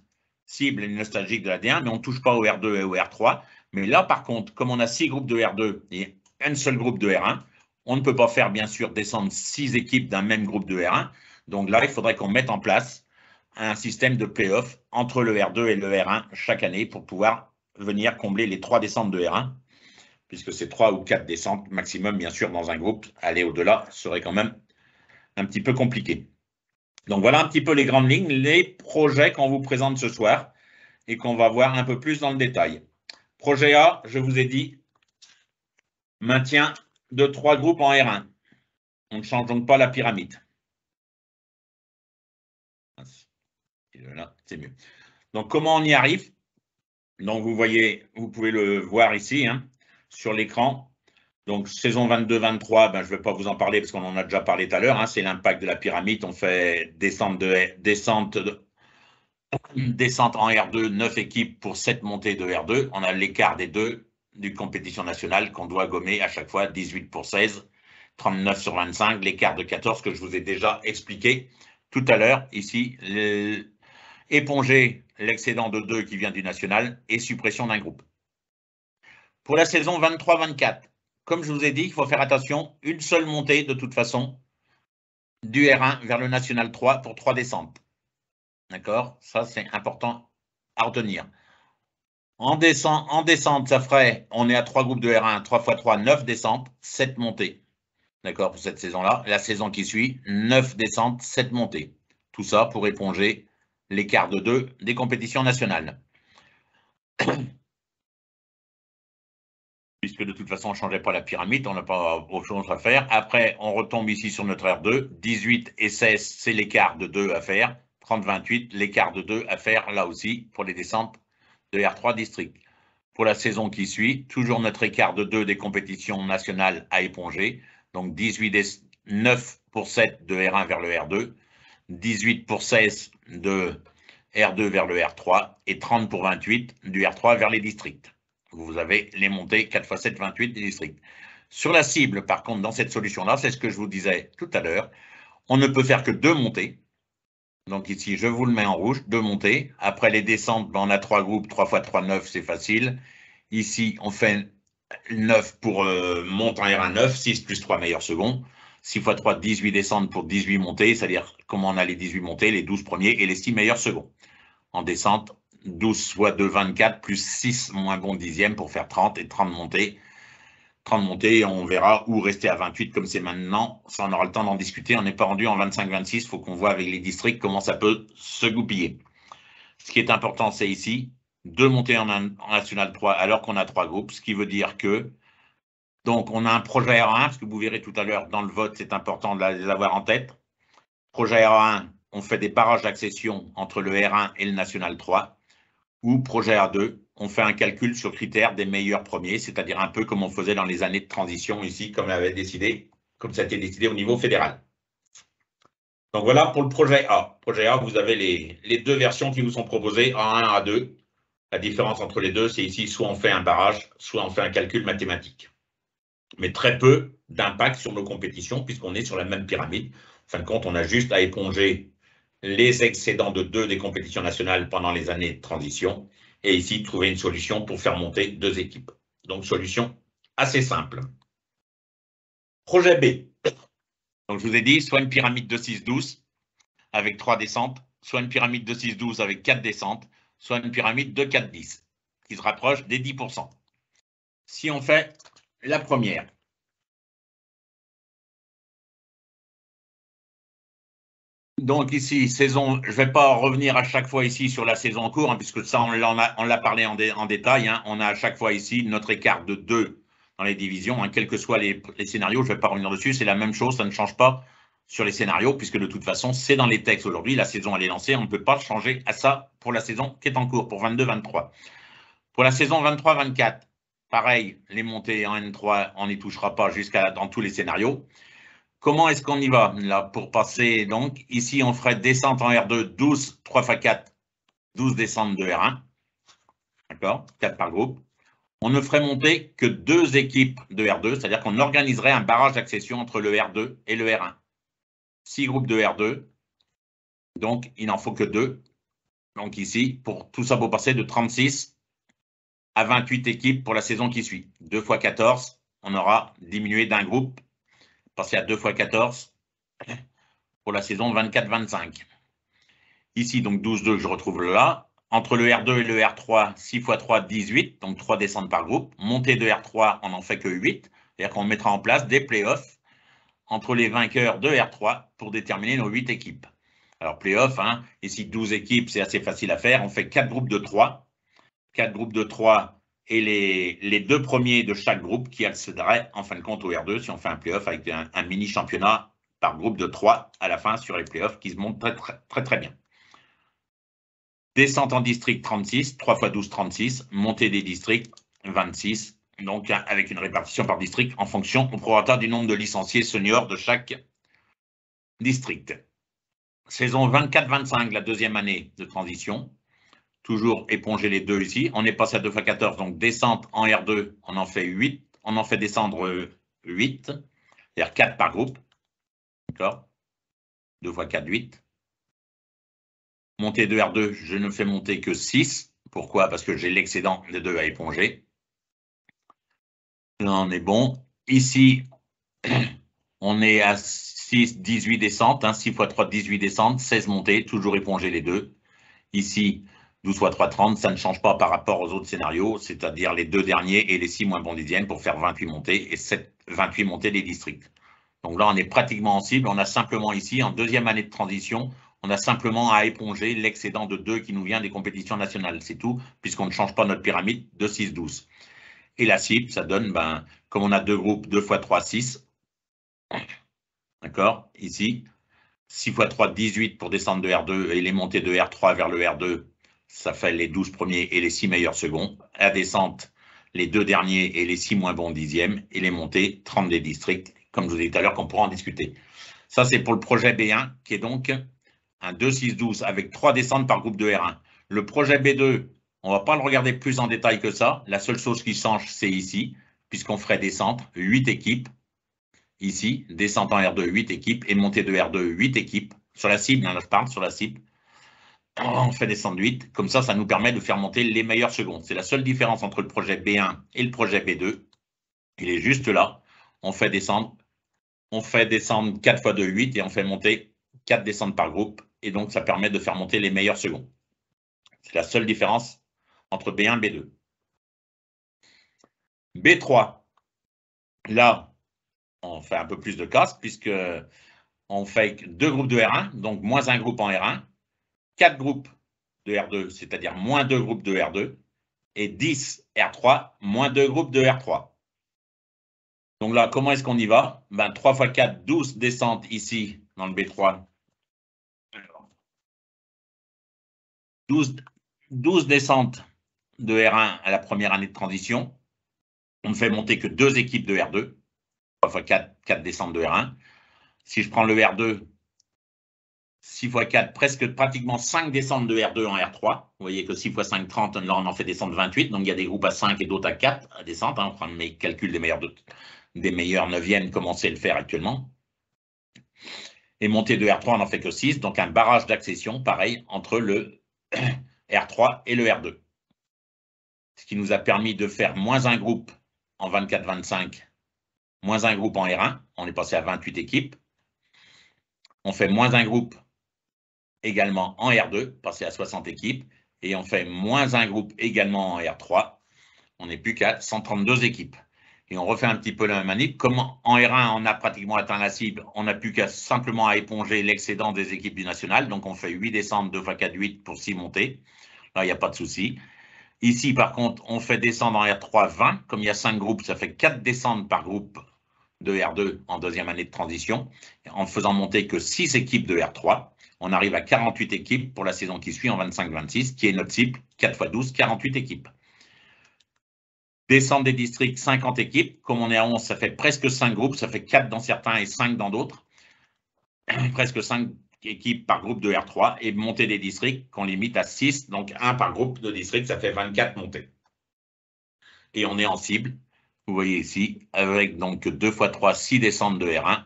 cible et nostalgique de la D1, mais on ne touche pas au R2 et au R3. Mais là, par contre, comme on a 6 groupes de R2 et un seul groupe de R1, on ne peut pas faire, bien sûr, descendre 6 équipes d'un même groupe de R1. Donc là, il faudrait qu'on mette en place un système de play-off entre le R2 et le R1 chaque année pour pouvoir venir combler les 3 descentes de R1, puisque c'est 3 ou 4 descentes maximum, bien sûr, dans un groupe. Aller au-delà serait quand même un petit peu compliqué. Donc voilà un petit peu les grandes lignes, les projets qu'on vous présente ce soir et qu'on va voir un peu plus dans le détail. Projet A, je vous ai dit, maintien de 3 groupes en R1. On ne change donc pas la pyramide. Là, c'est mieux. Donc, comment on y arrive? Donc, vous voyez, vous pouvez le voir ici, hein, sur l'écran. Donc, saison 22-23, ben, je ne vais pas vous en parler parce qu'on en a déjà parlé tout à l'heure. Hein, c'est l'impact de la pyramide. On fait descente en R2, 9 équipes pour 7 montées de R2. On a l'écart des deux d'une compétition nationale qu'on doit gommer à chaque fois, 18 pour 16, 39 sur 25, l'écart de 14 que je vous ai déjà expliqué tout à l'heure. Ici, éponger l'excédent de 2 qui vient du national et suppression d'un groupe. Pour la saison 23-24, comme je vous ai dit, il faut faire attention, une seule montée de toute façon du R1 vers le national 3 pour 3 descentes. D'accord? Ça, c'est important à retenir. En descente, ça ferait, on est à 3 groupes de R1, 3 x 3, 9 descentes, 7 montées. D'accord, pour cette saison-là. La saison qui suit, 9 descentes, 7 montées. Tout ça pour éponger l'écart de 2 des compétitions nationales. Puisque de toute façon, on ne changeait pas la pyramide, on n'a pas autre chose à faire. Après, on retombe ici sur notre R2. 18 et 16, c'est l'écart de 2 à faire. 30-28, l'écart de 2 à faire là aussi pour les descentes de R3 district. Pour la saison qui suit, toujours notre écart de 2 des compétitions nationales à éponger. Donc 9 pour 7 de R1 vers le R2, 18 pour 16 de R2 vers le R3 et 30 pour 28 du R3 vers les districts. Vous avez les montées 4 x 7, 28 des districts. Sur la cible, par contre, dans cette solution-là, c'est ce que je vous disais tout à l'heure, on ne peut faire que 2 montées. Donc ici, je vous le mets en rouge, 2 montées. Après les descentes, on a 3 groupes, 3 x 3, 9, c'est facile. Ici, on fait 9 pour monter en R1, 9, 6 plus 3 meilleurs seconds. 6 x 3, 18 descentes pour 18 montées, c'est-à-dire comment on a les 18 montées, les 12 premiers et les 6 meilleurs seconds. En descente, 12 x 2, 24, plus 6 moins bon dixième pour faire 30 et 30 montées. 30 montées, on verra où rester à 28 comme c'est maintenant. Ça, on aura le temps d'en discuter. On n'est pas rendu en 25-26. Il faut qu'on voit avec les districts comment ça peut se goupiller. Ce qui est important, c'est ici, 2 montées en National 3 alors qu'on a 3 groupes, ce qui veut dire que, donc, on a un projet R1, parce que vous verrez tout à l'heure dans le vote, c'est important de les avoir en tête. Projet R1, on fait des barrages d'accession entre le R1 et le National 3. Ou projet A2, on fait un calcul sur critères des meilleurs premiers, c'est-à-dire un peu comme on faisait dans les années de transition ici, comme ça a été décidé au niveau fédéral. Donc voilà pour le projet A. Projet A, vous avez les 2 versions qui vous sont proposées, A1 et A2. La différence entre les deux, c'est ici, soit on fait un barrage, soit on fait un calcul mathématique. Mais très peu d'impact sur nos compétitions, puisqu'on est sur la même pyramide. En fin de compte, on a juste à éponger les excédents de 2 des compétitions nationales pendant les années de transition, et ici, trouver une solution pour faire monter 2 équipes. Donc, solution assez simple. Projet B. Donc, je vous ai dit, soit une pyramide de 6-12 avec 3 descentes, soit une pyramide de 6-12 avec 4 descentes, soit une pyramide de 4-10, qui se rapproche des 10%. Si on fait la première, donc ici, saison, je ne vais pas revenir à chaque fois ici sur la saison en cours, hein, puisque ça, on l'a parlé en détail. Hein. On a à chaque fois ici notre écart de 2 dans les divisions, hein, quels que soient les scénarios. Je ne vais pas revenir dessus, c'est la même chose, ça ne change pas sur les scénarios, puisque de toute façon, c'est dans les textes aujourd'hui. La saison, elle est lancée, on ne peut pas changer à ça pour la saison qui est en cours, pour 22-23. Pour la saison 23-24, pareil, les montées en N3, on n'y touchera pas dans tous les scénarios. Comment est-ce qu'on y va là pour passer? Donc, ici, on ferait descente en R2, 12, 3 x 4, 12 descentes de R1. D'accord? 4 par groupe. On ne ferait monter que 2 équipes de R2, c'est-à-dire qu'on organiserait un barrage d'accession entre le R2 et le R1. 6 groupes de R2, donc il n'en faut que 2. Donc ici, pour tout ça pour passer de 36 à 28 équipes pour la saison qui suit. 2 fois 14, on aura diminué d'un groupe, passé à 2 fois 14 pour la saison 24-25. Ici, donc 12-2, je retrouve là. Entre le R2 et le R3, 6 x 3, 18, donc 3 descentes par groupe. Montée de R3, on n'en fait que 8. C'est-à-dire qu'on mettra en place des playoffs entre les vainqueurs de R3 pour déterminer nos 8 équipes. Alors, playoffs, hein, ici 12 équipes, c'est assez facile à faire. On fait 4 groupes de 3. 4 groupes de 3 et les 2 premiers de chaque groupe qui accéderaient en fin de compte au R2 si on fait un playoff avec un mini-championnat par groupe de 3 à la fin sur les playoffs qui se montent très bien. Descente en district 36, 3 x 12, 36. Montée des districts 26. Donc, avec une répartition par district en fonction au prorata du nombre de licenciés seniors de chaque district. Saison 24-25, la deuxième année de transition. Toujours éponger les 2 ici. On est passé à 2 x 14, donc descente en R2, on en fait 8. On en fait descendre 8, c'est-à-dire 4 par groupe. D'accord? 2 x 4, 8. Montée de R2, je ne fais monter que 6. Pourquoi? Parce que j'ai l'excédent des 2 à éponger. Là, on est bon. Ici, on est à 6, 18 descentes. 6 x 3, 18 descentes. 16 montées, toujours éponger les 2. Ici, 12 x 3, 30. Ça ne change pas par rapport aux autres scénarios, c'est-à-dire les 2 derniers et les 6 moins bons dixièmes pour faire 28 montées et 28 montées des districts. Donc là, on est pratiquement en cible. On a simplement ici, en deuxième année de transition, on a simplement à éponger l'excédent de 2 qui nous vient des compétitions nationales. C'est tout, puisqu'on ne change pas notre pyramide de 6-12. Et la cible, ça donne, comme on a 2 groupes, 2 x 3, 6. D'accord? Ici, 6 x 3, 18 pour descendre de R2 et les montées de R3 vers le R2, ça fait les 12 premiers et les 6 meilleurs seconds. À descente, les 2 derniers et les 6 moins bons dixièmes. Et les montées, 30 des districts, comme je vous ai dit tout à l'heure, qu'on pourra en discuter. Ça, c'est pour le projet B1, qui est donc un 2-6-12 avec 3 descentes par groupe de R1. Le projet B2, on ne va pas le regarder plus en détail que ça. La seule chose qui change, c'est ici, puisqu'on ferait descente 8 équipes. Ici, descente en R2, 8 équipes, et montée de R2, 8 équipes. Sur la cible, je parle sur la cible. On fait descendre 8. Comme ça, ça nous permet de faire monter les meilleurs secondes. C'est la seule différence entre le projet B1 et le projet B2. Il est juste là. On fait descendre 4 x 2, 8, et on fait monter 4 descentes par groupe. Et donc, ça permet de faire monter les meilleurs secondes. C'est la seule différence entre B1 et B2. B3, là, on fait un peu plus de casse puisque on fait 2 groupes de R1, donc moins un groupe en R1, 4 groupes de R2, c'est-à-dire moins 2 groupes de R2, et 10 R3, moins 2 groupes de R3. Donc là, comment est-ce qu'on y va? 3 x 4, 12 descentes ici dans le B3. 12 descentes de R1 à la première année de transition. On ne fait monter que 2 équipes de R2. 3 x 4 descentes de R1. Si je prends le R2, 6 x 4, pratiquement 5 descentes de R2 en R3. Vous voyez que 6 x 5, 30, là on en fait descendre 28. Donc il y a des groupes à 5 et d'autres à 4 à descente. On prend mes calculs des meilleurs 9e, comme on sait le faire actuellement. Et montée de R3, on n'en fait que 6. Donc un barrage d'accession, pareil, entre le R3 et le R2. Ce qui nous a permis de faire moins un groupe en 24-25, moins un groupe en R1. On est passé à 28 équipes. On fait moins un groupe également en R2, passé à 60 équipes. Et on fait moins un groupe également en R3. On n'est plus qu'à 132 équipes. Et on refait un petit peu la même manip. Comme en R1, on a pratiquement atteint la cible, on n'a plus qu'à simplement à éponger l'excédent des équipes du national. Donc on fait 8 descentes, 2 x 4, 8 pour 6 montées. Là, il n'y a pas de souci. Ici, par contre, on fait descendre en R3 20. Comme il y a 5 groupes, ça fait 4 descentes par groupe de R2 en deuxième année de transition. En faisant monter que 6 équipes de R3, on arrive à 48 équipes pour la saison qui suit en 25-26, qui est notre cible, 4 x 12, 48 équipes. Descente des districts, 50 équipes. Comme on est à 11, ça fait presque 5 groupes. Ça fait 4 dans certains et 5 dans d'autres. Presque 5 équipes par groupe de R3 et montée des districts qu'on limite à 6, donc 1 par groupe de districts, ça fait 24 montées. Et on est en cible, vous voyez ici, avec donc 2 x 3, 6 descentes de R1.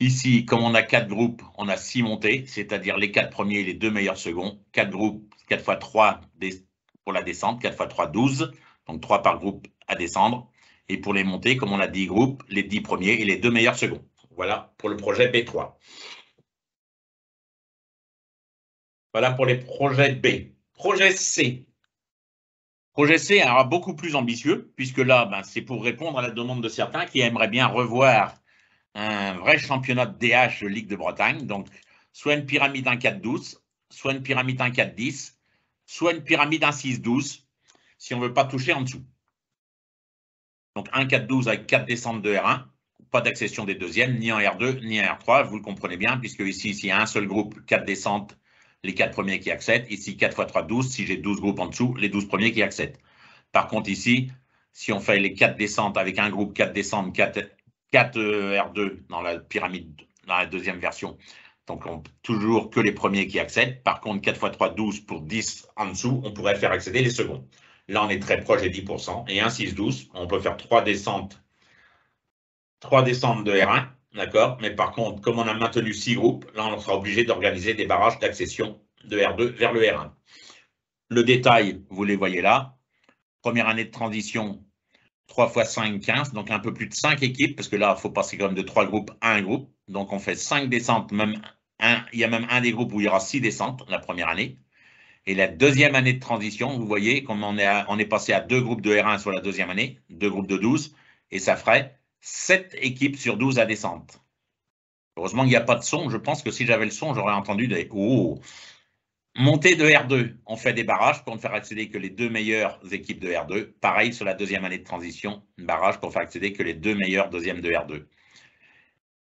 Ici, comme on a 4 groupes, on a 6 montées, c'est-à-dire les 4 premiers et les 2 meilleurs seconds. 4 groupes, 4 x 3 pour la descente, 4 x 3, 12, donc 3 par groupe à descendre. Et pour les montées, comme on a 10 groupes, les 10 premiers et les 2 meilleurs seconds. Voilà pour le projet B3. Voilà pour les projets B. Projet C. Projet C est beaucoup plus ambitieux, puisque là, c'est pour répondre à la demande de certains qui aimeraient bien revoir un vrai championnat de DH Ligue de Bretagne. Donc, soit une pyramide 1-4-12, soit une pyramide 1-4-10, soit une pyramide 1-6-12, si on ne veut pas toucher en dessous. Donc, 1-4-12 avec 4 descentes de R1, pas d'accession des deuxièmes, ni en R2, ni en R3, vous le comprenez bien, puisque ici, s'il y a un seul groupe, 4 descentes, les 4 premiers qui accèdent. Ici, 4 x 3, 12. Si j'ai 12 groupes en dessous, les 12 premiers qui accèdent. Par contre, ici, si on fait les 4 descentes avec un groupe 4 descentes, 4 R2 dans la pyramide, dans la deuxième version, donc toujours que les premiers qui accèdent. Par contre, 4 x 3, 12 pour 10 en dessous, on pourrait faire accéder les seconds. Là, on est très proche des 10%. Et 1, 6, 12, on peut faire 3 descentes de R1. D'accord, mais par contre, comme on a maintenu 6 groupes, là, on sera obligé d'organiser des barrages d'accession de R2 vers le R1. Le détail, vous les voyez là. Première année de transition, 3 x 5, 15, donc un peu plus de 5 équipes, parce que là, il faut passer quand même de 3 groupes à un groupe. Donc, on fait 5 descentes, il y a même un des groupes où il y aura 6 descentes la première année. Et la deuxième année de transition, vous voyez, comme on est passé à 2 groupes de R1 sur la deuxième année, 2 groupes de 12, et ça ferait 7 équipes sur 12 à descente. Heureusement qu'il n'y a pas de son. Je pense que si j'avais le son, j'aurais entendu des « Oh !» Montée de R2, on fait des barrages pour ne faire accéder que les 2 meilleures équipes de R2. Pareil sur la deuxième année de transition, barrage pour faire accéder que les 2 meilleures deuxièmes de R2.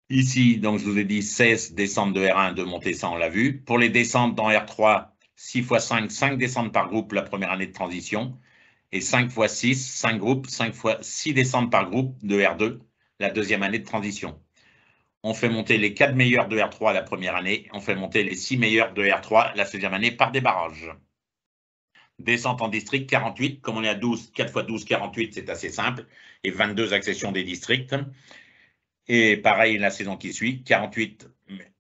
Ici, donc je vous ai dit 16 descentes de R1, 2 montées, ça on l'a vu. Pour les descentes dans R3, 6 x 5, 5 descentes par groupe la première année de transition. Et 5 x 6, 5 groupes, 5 x 6 descentes par groupe de R2, la deuxième année de transition. On fait monter les 4 meilleurs de R3 la première année, on fait monter les 6 meilleurs de R3 la deuxième année par des barrages. Descente en district, 48, comme on est à 12, 4 x 12, 48, c'est assez simple, et 22 accessions des districts. Et pareil, la saison qui suit, 48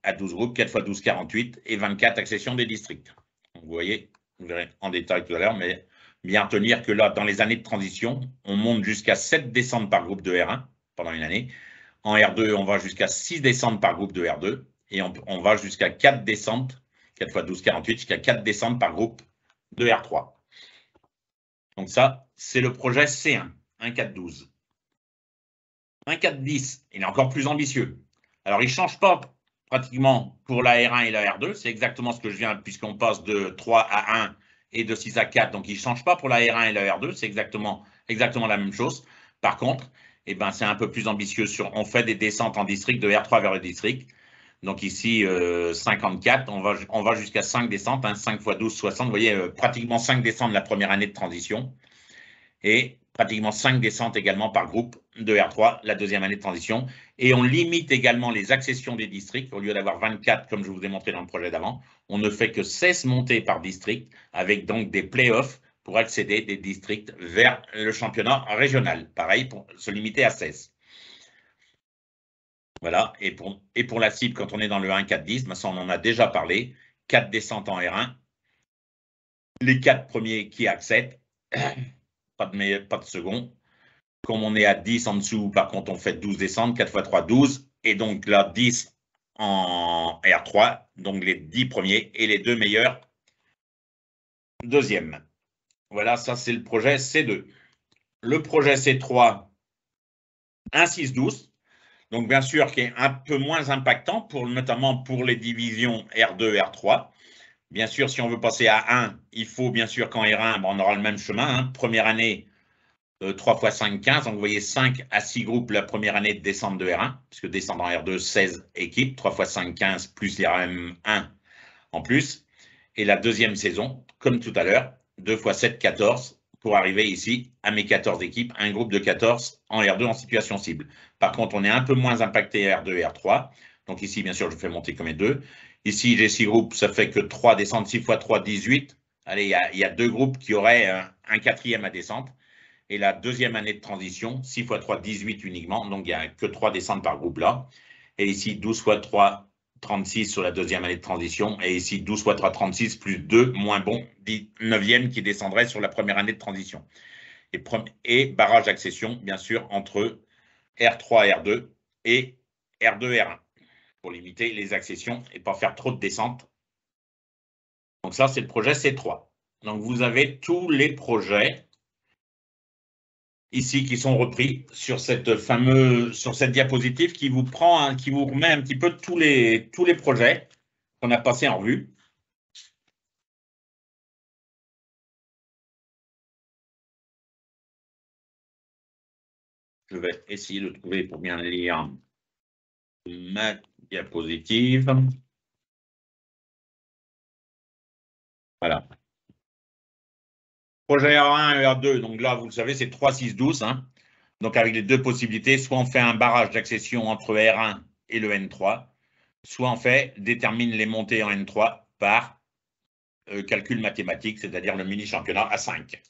à 12 groupes, 4 x 12, 48, et 24 accessions des districts. Vous voyez, vous verrez en détail tout à l'heure, mais bien retenir que là, dans les années de transition, on monte jusqu'à 7 descentes par groupe de R1 pendant une année. En R2, on va jusqu'à 6 descentes par groupe de R2 et on va jusqu'à 4 descentes, 4 x 12, 48, jusqu'à 4 descentes par groupe de R3. Donc ça, c'est le projet C1, 1-4-12. 1-4-10, il est encore plus ambitieux. Alors, il ne change pas pratiquement pour la R1 et la R2, c'est exactement ce que je viens, puisqu'on passe de 3 à 1 et de 6 à 4, donc il ne change pas pour la R1 et la R2, c'est exactement la même chose. Par contre, c'est un peu plus ambitieux. On fait des descentes en district de R3 vers le district. Donc ici, 54, on va jusqu'à 5 descentes, 5 x 12, 60. Vous voyez, pratiquement 5 descentes la première année de transition. Et pratiquement 5 descentes également par groupe de R3 la deuxième année de transition. Et on limite également les accessions des districts. Au lieu d'avoir 24, comme je vous ai montré dans le projet d'avant, on ne fait que 16 montées par district, avec donc des playoffs pour accéder des districts vers le championnat régional. Pareil, pour se limiter à 16. Voilà, et pour la cible, quand on est dans le 1-4-10, ça on en a déjà parlé, 4 descentes en R1, les 4 premiers qui accèdent, pas de second. Comme on est à 10 en dessous, par contre, on fait 12 descentes, 4 x 3, 12, et donc là, 10 en R3, donc les 10 premiers et les 2 meilleurs deuxièmes. Voilà, ça c'est le projet C2. Le projet C3, 1-6-12. Donc, bien sûr, qui est un peu moins impactant, notamment pour les divisions R2, R3. Bien sûr, si on veut passer à 1, il faut bien sûr qu'en R1, on aura le même chemin. Première année, 3 x 5, 15. Donc, vous voyez 5 à 6 groupes la première année de descente de R1, puisque descendre en R2, 16 équipes. 3 x 5, 15, plus il y aura même 1 en plus. Et la deuxième saison, comme tout à l'heure, 2 x 7, 14. Pour arriver ici à mes 14 équipes, un groupe de 14 en R2 en situation cible. Par contre, on est un peu moins impacté R2 et R3. Donc ici, bien sûr, je fais monter comme 2. Ici, j'ai 6 groupes, ça fait que 3 descendre, 6 fois 3, 18. Allez, il y a 2 groupes qui auraient un 4e à descendre. Et la deuxième année de transition, 6 fois 3, 18 uniquement. Donc, il n'y a que 3 descentes par groupe là. Et ici, 12 fois 3, 36 sur la deuxième année de transition. Et ici, 12 fois 3, 36, plus 2, moins bon, 9e qui descendrait sur la première année de transition. Et barrage d'accession, bien sûr, entre R3, R2 et R2, R1, pour limiter les accessions et pas faire trop de descentes. Donc ça, c'est le projet C3. Donc, vous avez tous les projets ici qui sont repris sur cette diapositive qui vous remet un petit peu tous les projets qu'on a passés en revue. Je vais essayer de trouver pour bien lire ma diapositive. Voilà. Projet R1 et R2, donc là, vous le savez, c'est 3, 6, 12. Hein. Donc, avec les deux possibilités, soit on fait un barrage d'accession entre R1 et le N3, soit on détermine les montées en N3 par calcul mathématique, c'est-à-dire le mini-championnat à 5.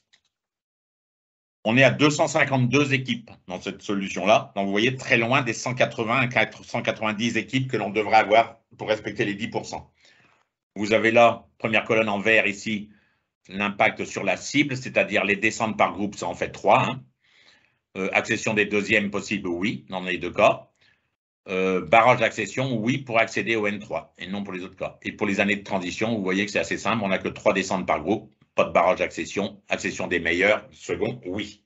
On est à 252 équipes dans cette solution-là. Donc, vous voyez, très loin des 180 à 190 équipes que l'on devrait avoir pour respecter les 10%. Vous avez là, première colonne en vert ici, l'impact sur la cible, c'est-à-dire les descentes par groupe, ça en fait 3. Hein. Accession des deuxièmes possibles, oui, dans les deux cas. Barrage d'accession, oui, pour accéder au N3 et non pour les autres cas. Et pour les années de transition, vous voyez que c'est assez simple, on n'a que 3 descentes par groupe, pas de barrage d'accession, accession des meilleurs, second, oui.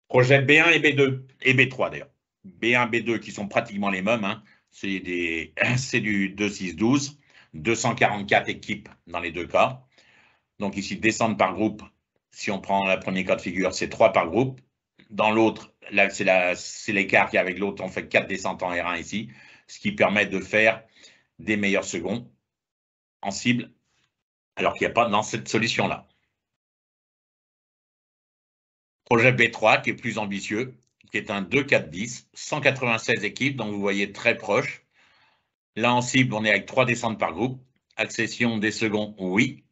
Projet B1 et B2, et B3 d'ailleurs. B1, B2 qui sont pratiquement les mêmes, hein. C'est du 2, 6, 12, 244 équipes dans les deux cas. Donc ici, descente par groupe, si on prend le premier cas de figure, c'est 3 par groupe. Dans l'autre, là, c'est l'écart qu'il y a avec l'autre, on fait 4 descentes en R1 ici, ce qui permet de faire des meilleurs seconds en cible, alors qu'il n'y a pas dans cette solution-là. Projet B3 qui est plus ambitieux, qui est un 2, 4, 10, 196 équipes, donc vous voyez très proche. Là, en cible, on est avec 3 descentes par groupe. Accession des seconds, oui.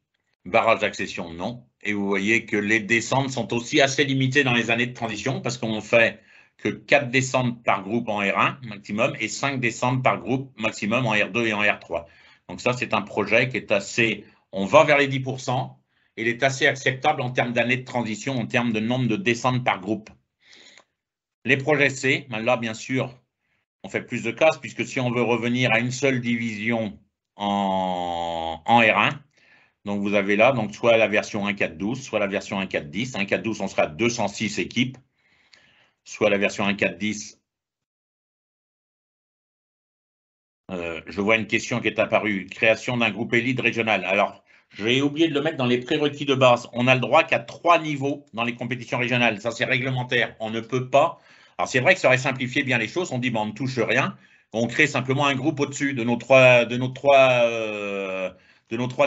Barrage d'accession, non. Et vous voyez que les descentes sont aussi assez limitées dans les années de transition parce qu'on fait que 4 descentes par groupe en R1 maximum et 5 descentes par groupe maximum en R2 et en R3. Donc ça, c'est un projet qui est assez… On va vers les 10%. Il est assez acceptable en termes d'années de transition, en termes de nombre de descentes par groupe. Les projets C, là, bien sûr, on fait plus de cases, puisque si on veut revenir à une seule division en R1, donc vous avez là, donc soit la version 1.4.12, soit la version 1.4.10. 1.4.12, on sera à 206 équipes, soit la version 1.4.10. Je vois une question qui est apparue, création d'un groupe élite régional. Alors, j'ai oublié de le mettre dans les prérequis de base. On a le droit qu'à 3 niveaux dans les compétitions régionales. Ça, c'est réglementaire. On ne peut pas… Alors, c'est vrai que ça aurait simplifié bien les choses. On dit, bon, on ne touche rien. On crée simplement un groupe au-dessus de nos trois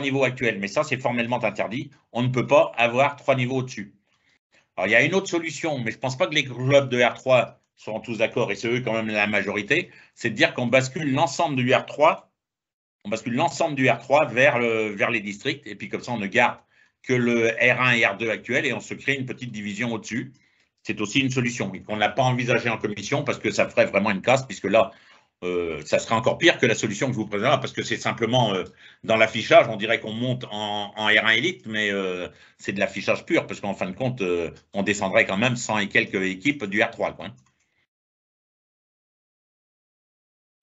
niveaux actuels. Mais ça, c'est formellement interdit. On ne peut pas avoir 3 niveaux au-dessus. Alors, il y a une autre solution, mais je ne pense pas que les clubs de R3 seront tous d'accord, et c'est eux quand même la majorité, c'est de dire qu'on bascule l'ensemble du R3, vers les districts, et puis comme ça, on ne garde que le R1 et R2 actuel, et on se crée une petite division au-dessus. C'est aussi une solution qu'on n'a pas envisagée en commission, parce que ça ferait vraiment une casse, puisque là, ça serait encore pire que la solution que je vous présente là, parce que c'est simplement dans l'affichage, on dirait qu'on monte en R1 élite, mais c'est de l'affichage pur, parce qu'en fin de compte, on descendrait quand même 100 et quelques équipes du R3. Quoi.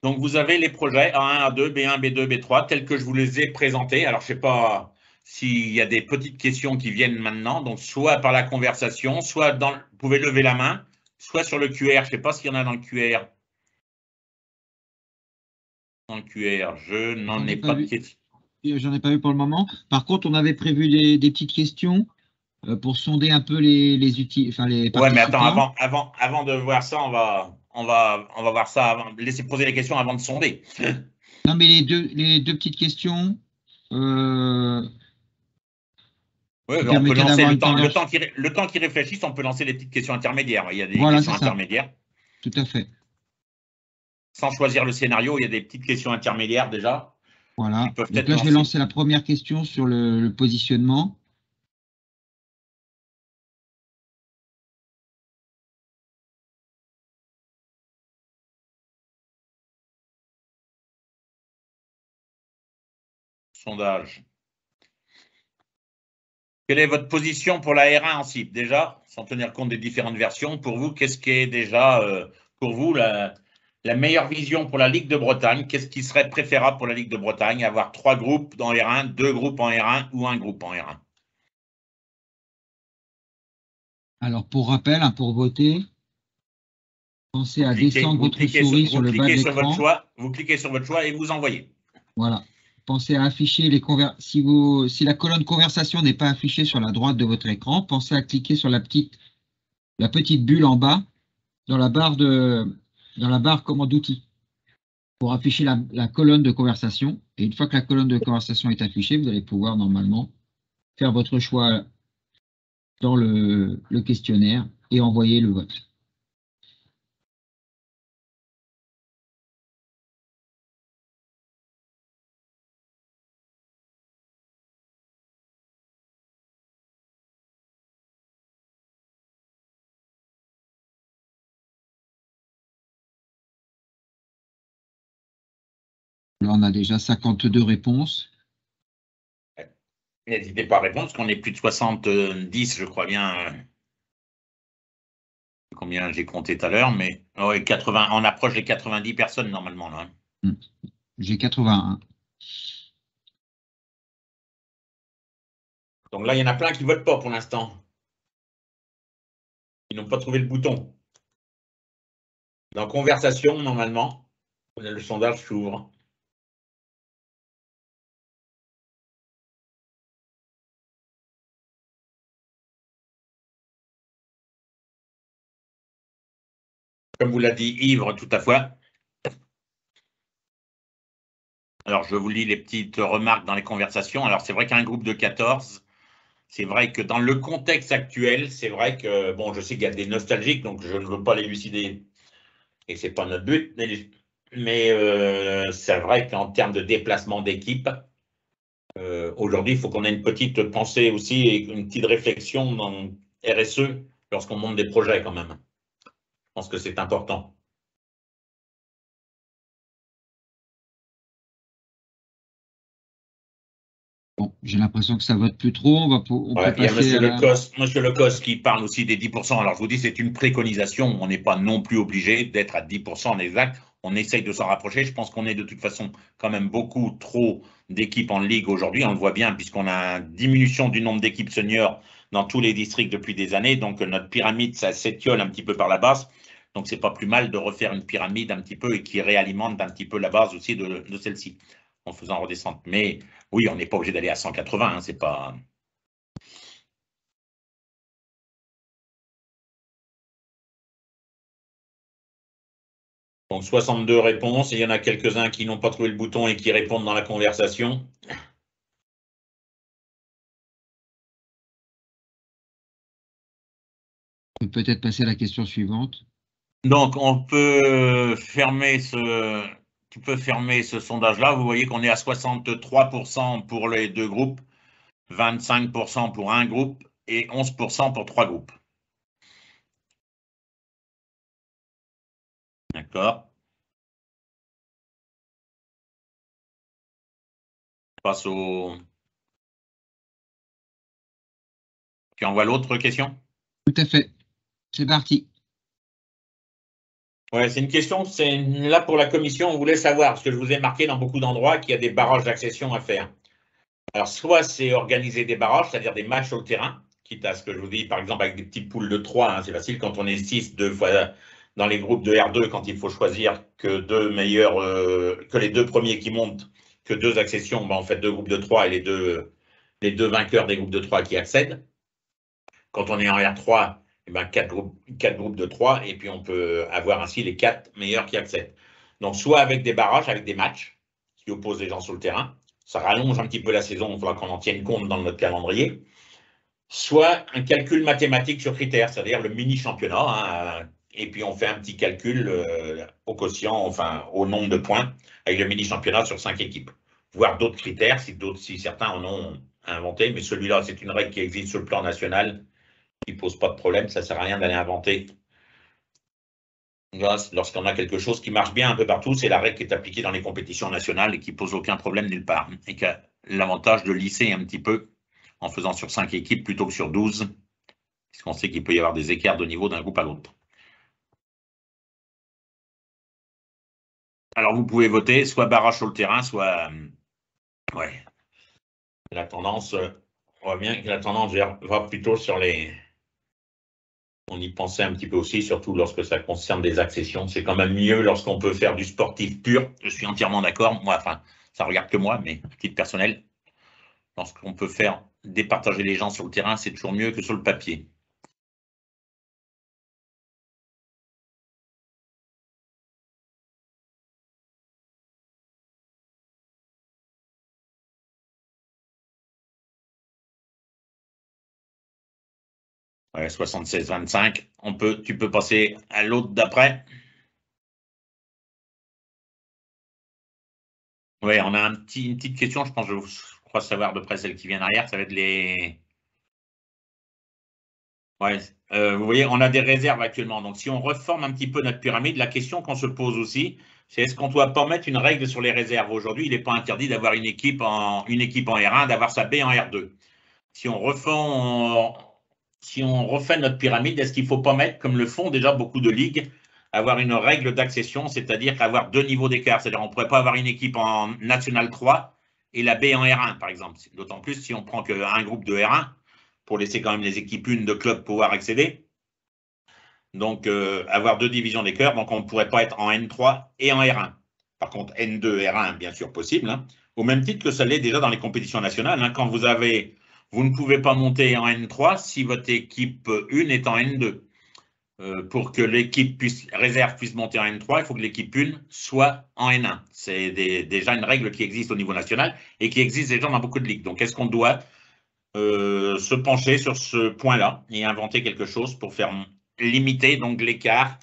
Donc, vous avez les projets A1, A2, B1, B2, B3, tels que je vous les ai présentés. Alors, je ne sais pas s'il y a des petites questions qui viennent maintenant, donc soit par la conversation, soit vous pouvez lever la main, soit sur le QR. Je ne sais pas s'il y en a dans le QR. Dans le QR, je n'en ai pas de questions. J'en ai pas vu pour le moment. Par contre, on avait prévu des petites questions pour sonder un peu les participants. Ouais, mais attends, avant de voir ça, on va voir ça, laisser poser les questions avant de sonder. Non, mais les deux petites questions. Oui, on peut lancer le temps qu'ils réfléchissent, on peut lancer les petites questions intermédiaires. Il y a des questions intermédiaires. Tout à fait. sans choisir le scénario, il y a des petites questions intermédiaires déjà. Voilà. Donc là, je vais lancer la première question sur le positionnement. Sondage. Quelle est votre position pour la R1 en cible? Déjà, sans tenir compte des différentes versions, pour vous, qu'est-ce qui est déjà, pour vous, la meilleure vision pour la Ligue de Bretagne? Qu'est-ce qui serait préférable pour la Ligue de Bretagne? Avoir 3 groupes en R1, 2 groupes en R1 ou un groupe en R1? Alors, pour rappel, pour voter, pensez à descendre votre souris sur le bas de l'écran. Vous cliquez sur votre choix et vous envoyez. Voilà. Pensez à afficher les conversations. Si la colonne conversation n'est pas affichée sur la droite de votre écran, pensez à cliquer sur la petite bulle en bas dans la barre commande d'outils pour afficher la colonne de conversation. Et une fois que la colonne de conversation est affichée, vous allez pouvoir normalement faire votre choix dans le questionnaire et envoyer le vote. Là, on a déjà 52 réponses. N'hésitez pas à répondre, parce qu'on est plus de 70, je crois bien. Combien j'ai compté tout à l'heure, mais ouais, 80, on approche les 90 personnes normalement. Là. J'ai 81. Donc là, il y en a plein qui ne votent pas pour l'instant. Ils n'ont pas trouvé le bouton. Dans conversation, normalement, le sondage s'ouvre. Comme vous l'a dit Yves tout à fait. Alors, je vous lis les petites remarques dans les conversations. Alors, c'est vrai qu'un groupe de 14, c'est vrai que dans le contexte actuel, c'est vrai que, bon, je sais qu'il y a des nostalgiques, donc je ne veux pas les élucider, et ce n'est pas notre but, mais c'est vrai qu'en termes de déplacement d'équipe, aujourd'hui, il faut qu'on ait une petite pensée aussi et une petite réflexion dans RSE lorsqu'on monte des projets quand même. Je pense que c'est important. Bon, j'ai l'impression que ça vote plus trop. On peut il y a passer Monsieur Lecos qui parle aussi des 10%. Alors, je vous dis, c'est une préconisation. On n'est pas non plus obligé d'être à 10% en exact. On essaye de s'en rapprocher. Je pense qu'on est de toute façon quand même beaucoup trop d'équipes en ligue aujourd'hui. On le voit bien puisqu'on a une diminution du nombre d'équipes seniors dans tous les districts depuis des années. Donc, notre pyramide, ça s'étiole un petit peu par la base. Donc, c'est pas plus mal de refaire une pyramide un petit peu et qui réalimente un petit peu la base aussi de celle-ci en faisant redescendre. Mais oui, on n'est pas obligé d'aller à 180, c'est pas. Donc 62 réponses, et il y en a quelques-uns qui n'ont pas trouvé le bouton et qui répondent dans la conversation. On peut peut-être passer à la question suivante. Donc, on peut fermer tu peux fermer ce sondage-là. Vous voyez qu'on est à 63% pour les 2 groupes, 25% pour un groupe et 11% pour 3 groupes. D'accord. Je passe au. Tu envoies l'autre question? Tout à fait. C'est parti. Ouais, c'est une question, c'est là pour la commission, on voulait savoir, parce que je vous ai marqué dans beaucoup d'endroits qu'il y a des barrages d'accession à faire. Alors, soit c'est organiser des barrages, c'est-à-dire des matchs sur le terrain, quitte à ce que je vous dis, par exemple, avec des petites poules de 3, hein, c'est facile, quand on est 6, 2 fois dans les groupes de R2, quand il faut choisir que que les 2 premiers qui montent, que 2 accessions, ben, on fait 2 groupes de 3 et les deux vainqueurs des groupes de 3 qui accèdent. Quand on est en R3, eh ben 4 groupes de 3, et puis on peut avoir ainsi les 4 meilleurs qui accèdent. Donc, soit avec des barrages, avec des matchs qui opposent les gens sur le terrain, ça rallonge un petit peu la saison, il faudra qu'on en tienne compte dans notre calendrier, soit un calcul mathématique sur critères, c'est-à-dire le mini-championnat, hein, et puis on fait un petit calcul au quotient, enfin au nombre de points, avec le mini-championnat sur 5 équipes. Voire d'autres critères, si certains en ont inventé, mais celui-là, c'est une règle qui existe sur le plan national, qui ne pose pas de problème, ça ne sert à rien d'aller inventer. Lorsqu'on a quelque chose qui marche bien un peu partout, c'est la règle qui est appliquée dans les compétitions nationales et qui ne pose aucun problème nulle part. Et qui a l'avantage de lisser un petit peu en faisant sur 5 équipes plutôt que sur 12, puisqu'on sait qu'il peut y avoir des écarts de niveau d'un groupe à l'autre. Alors, vous pouvez voter soit barrage sur le terrain, soit... ouais. La tendance, on voit bien que la tendance va plutôt sur les... On y pensait un petit peu aussi, surtout lorsque ça concerne des accessions. C'est quand même mieux lorsqu'on peut faire du sportif pur. Je suis entièrement d'accord. Moi, enfin, ça ne regarde que moi, mais à titre personnel, lorsqu'on peut faire départager les gens sur le terrain, c'est toujours mieux que sur le papier. Ouais, 76-25. Tu peux passer à l'autre d'après. Oui, on a une petite question, je pense, je crois savoir à peu près celle qui vient derrière. Ça va être les... Ouais, vous voyez, on a des réserves actuellement. Donc, si on reforme un petit peu notre pyramide, la question qu'on se pose aussi, c'est est-ce qu'on ne doit pas mettre une règle sur les réserves? Aujourd'hui, il n'est pas interdit d'avoir une équipe en R1, d'avoir sa B en R2. Si on refait notre pyramide, est-ce qu'il ne faut pas mettre, comme le font déjà beaucoup de ligues, avoir une règle d'accession, c'est-à-dire avoir 2 niveaux d'écart? C'est-à-dire qu'on ne pourrait pas avoir une équipe en National 3 et la B en R1, par exemple. D'autant plus si on prend qu'un groupe de R1, pour laisser quand même les équipes 1 de club pouvoir accéder. Donc, avoir 2 divisions d'écart, donc on ne pourrait pas être en N3 et en R1. Par contre, N2, R1, bien sûr possible, hein, au même titre que ça l'est déjà dans les compétitions nationales. Hein, quand vous ne pouvez pas monter en N3 si votre équipe 1 est en N2. Pour que l'équipe réserve puisse monter en N3, il faut que l'équipe 1 soit en N1. C'est déjà une règle qui existe au niveau national et qui existe déjà dans beaucoup de ligues. Donc, est-ce qu'on doit se pencher sur ce point-là et inventer quelque chose pour faire limiter donc l'écart?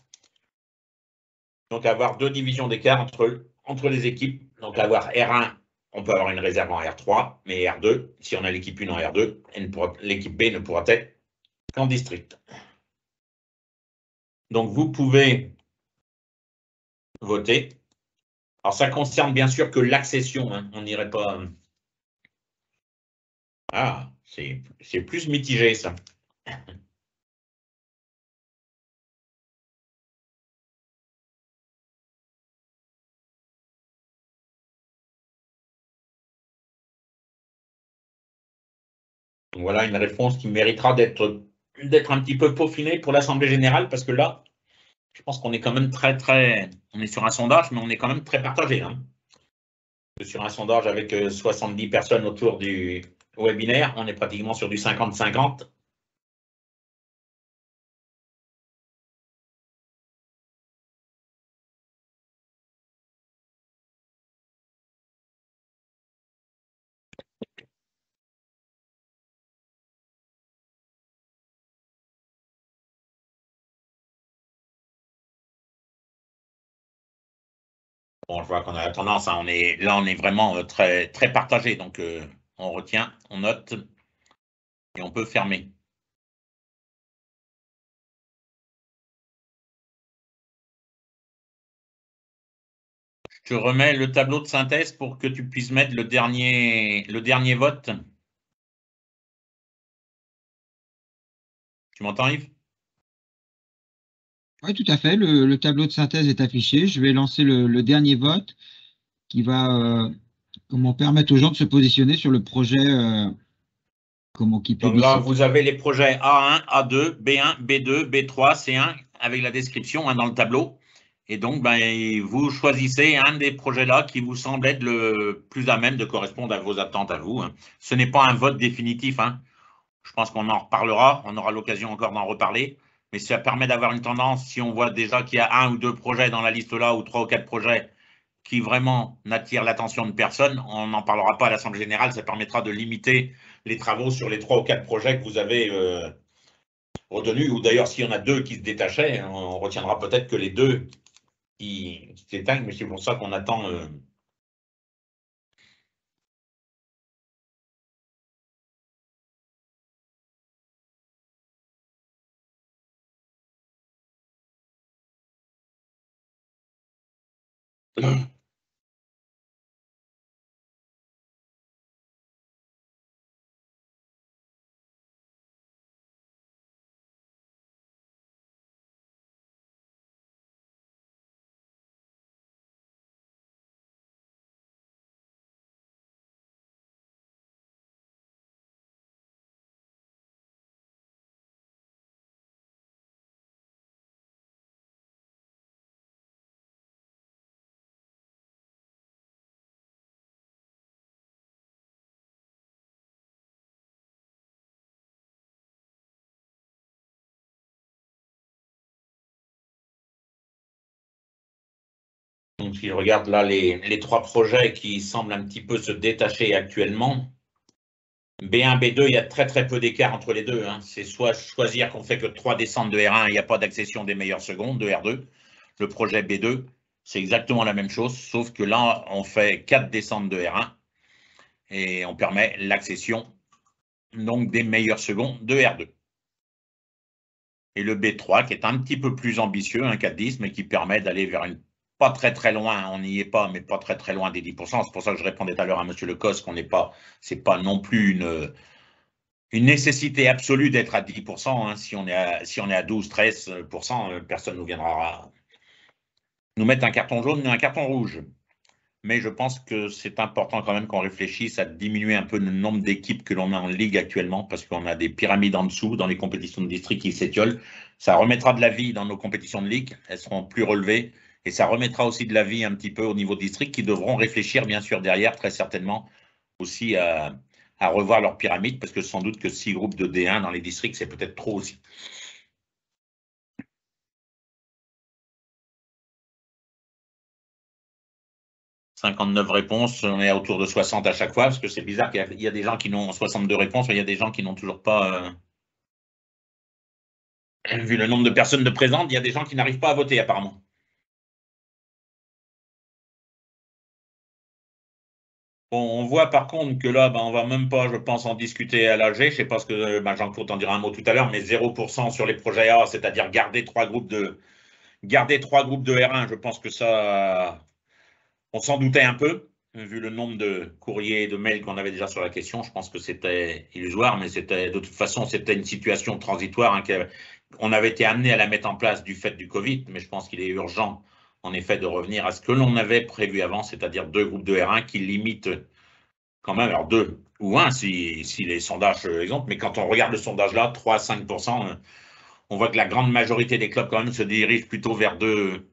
Donc, avoir 2 divisions d'écart entre les équipes. Donc, avoir R1, on peut avoir une réserve en R3, mais R2, si on a l'équipe 1 en R2, l'équipe B ne pourra être qu'en district. Donc, vous pouvez voter. Alors, ça concerne bien sûr que l'accession. Hein. On n'irait pas... Ah, c'est plus mitigé, ça. Donc, voilà une réponse qui méritera d'être un petit peu peaufinée pour l'Assemblée générale, parce que là, je pense qu'on est quand même on est sur un sondage, mais on est quand même très partagé. Hein. Sur un sondage avec 70 personnes autour du webinaire, on est pratiquement sur du 50-50. Bon, je vois qu'on a la tendance, hein, on est vraiment très, très partagé. Donc, on retient, on note et on peut fermer. Je te remets le tableau de synthèse pour que tu puisses mettre le dernier vote. Tu m'entends, Yves? Oui, tout à fait. Le tableau de synthèse est affiché. Je vais lancer le dernier vote qui va permettre aux gens de se positionner sur le projet qui Donc là, vous avez les projets A1, A2, B1, B2, B3, C1 avec la description dans le tableau. Et donc, vous choisissez un des projets-là qui vous semble être le plus à même de correspondre à vos attentes à vous. Hein. Ce n'est pas un vote définitif. Hein. Je pense qu'on en reparlera. On aura l'occasion encore d'en reparler. Mais ça permet d'avoir une tendance. Si on voit déjà qu'il y a 1 ou 2 projets dans la liste là, ou 3 ou 4 projets qui vraiment n'attirent l'attention de personne, on n'en parlera pas à l'Assemblée générale. Ça permettra de limiter les travaux sur les 3 ou 4 projets que vous avez retenus, ou d'ailleurs s'il y en a deux qui se détachaient, on retiendra peut-être que les deux qui s'éteignent, mais c'est pour ça qu'on attend. Donc, si je regarde là les trois projets qui semblent un petit peu se détacher actuellement, B1, B2, il y a très très peu d'écart entre les deux. Hein. C'est soit choisir qu'on fait que 3 descentes de R1, il n'y a pas d'accession des meilleures secondes, de R2. Le projet B2, c'est exactement la même chose, sauf que là, on fait 4 descentes de R1 et on permet l'accession donc des meilleures secondes de R2. Et le B3 qui est un petit peu plus ambitieux, un 4-10, mais qui permet d'aller vers une pas très très loin, on n'y est pas, mais pas très très loin des 10%. C'est pour ça que je répondais tout à l'heure à M. Lecos qu'on n'est pas, c'est pas non plus une nécessité absolue d'être à 10%. Hein. Si on est à 12-13%, personne ne nous viendra nous mettre un carton jaune ou un carton rouge. Mais je pense que c'est important quand même qu'on réfléchisse à diminuer un peu le nombre d'équipes que l'on a en ligue actuellement, parce qu'on a des pyramides en dessous dans les compétitions de district qui s'étiolent. Ça remettra de la vie dans nos compétitions de ligue, elles seront plus relevées, et ça remettra aussi de la vie un petit peu au niveau district, qui devront réfléchir bien sûr derrière, très certainement, aussi à revoir leur pyramide, parce que sans doute que 6 groupes de D1 dans les districts, c'est peut-être trop aussi. « 59 réponses, on est autour de 60 à chaque fois, parce que c'est bizarre qu'il y a des gens qui n'ont 62 réponses, mais il y a des gens qui n'ont toujours pas... Vu le nombre de personnes de présentes, il y a des gens qui n'arrivent pas à voter apparemment. Bon, on voit par contre que là, on va même pas, je pense, en discuter à l'AG. Je ne sais pas ce que Jean-Claude t'en dira un mot tout à l'heure, mais 0% sur les projets A, c'est-à-dire garder 3 groupes de R1. Je pense que ça, on s'en doutait un peu, vu le nombre de courriers et de mails qu'on avait déjà sur la question. Je pense que c'était illusoire, mais de toute façon, c'était une situation transitoire. Hein, on avait été amené à la mettre en place du fait du Covid, mais je pense qu'il est urgent, en effet, de revenir à ce que l'on avait prévu avant, c'est-à-dire 2 groupes de R1 qui limitent quand même, alors 2 ou 1 si les sondages exemple, mais quand on regarde le sondage là, 3 à 5%, on voit que la grande majorité des clubs quand même se dirigent plutôt vers 2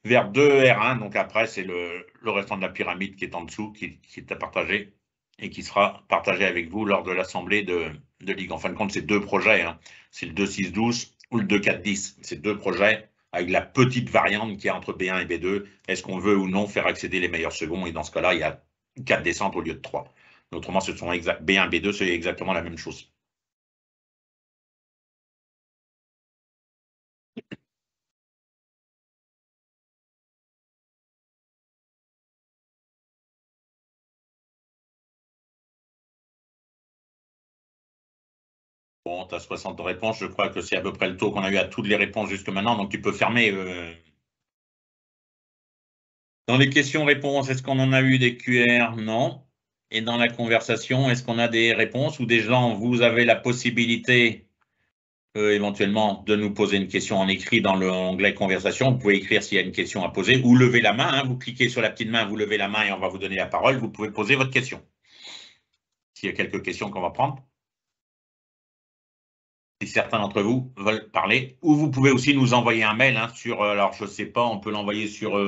R1. Donc après, c'est le restant de la pyramide qui est en dessous, qui est à partager et qui sera partagé avec vous lors de l'assemblée de Ligue. En fin de compte, c'est 2 projets. Hein. C'est le 2-6-12 ou le 2-4-10. C'est 2 projets avec la petite variante qu'il y a entre B1 et B2. Est-ce qu'on veut ou non faire accéder les meilleurs seconds? Et dans ce cas-là, il y a 4 descentes au lieu de 3. Autrement, ce sont B1, B2, c'est exactement la même chose. Bon, tu as 60 réponses, je crois que c'est à peu près le taux qu'on a eu à toutes les réponses jusque maintenant, donc tu peux fermer. Dans les questions-réponses, est-ce qu'on en a eu des QR? Non. Et dans la conversation, est-ce qu'on a des réponses ou des gens, vous avez la possibilité éventuellement de nous poser une question en écrit dans l'onglet conversation. Vous pouvez écrire s'il y a une question à poser ou lever la main. Hein. Vous cliquez sur la petite main, vous levez la main et on va vous donner la parole. Vous pouvez poser votre question. S'il y a quelques questions qu'on va prendre. Si certains d'entre vous veulent parler. Ou vous pouvez aussi nous envoyer un mail hein, sur, alors je ne sais pas, on peut l'envoyer sur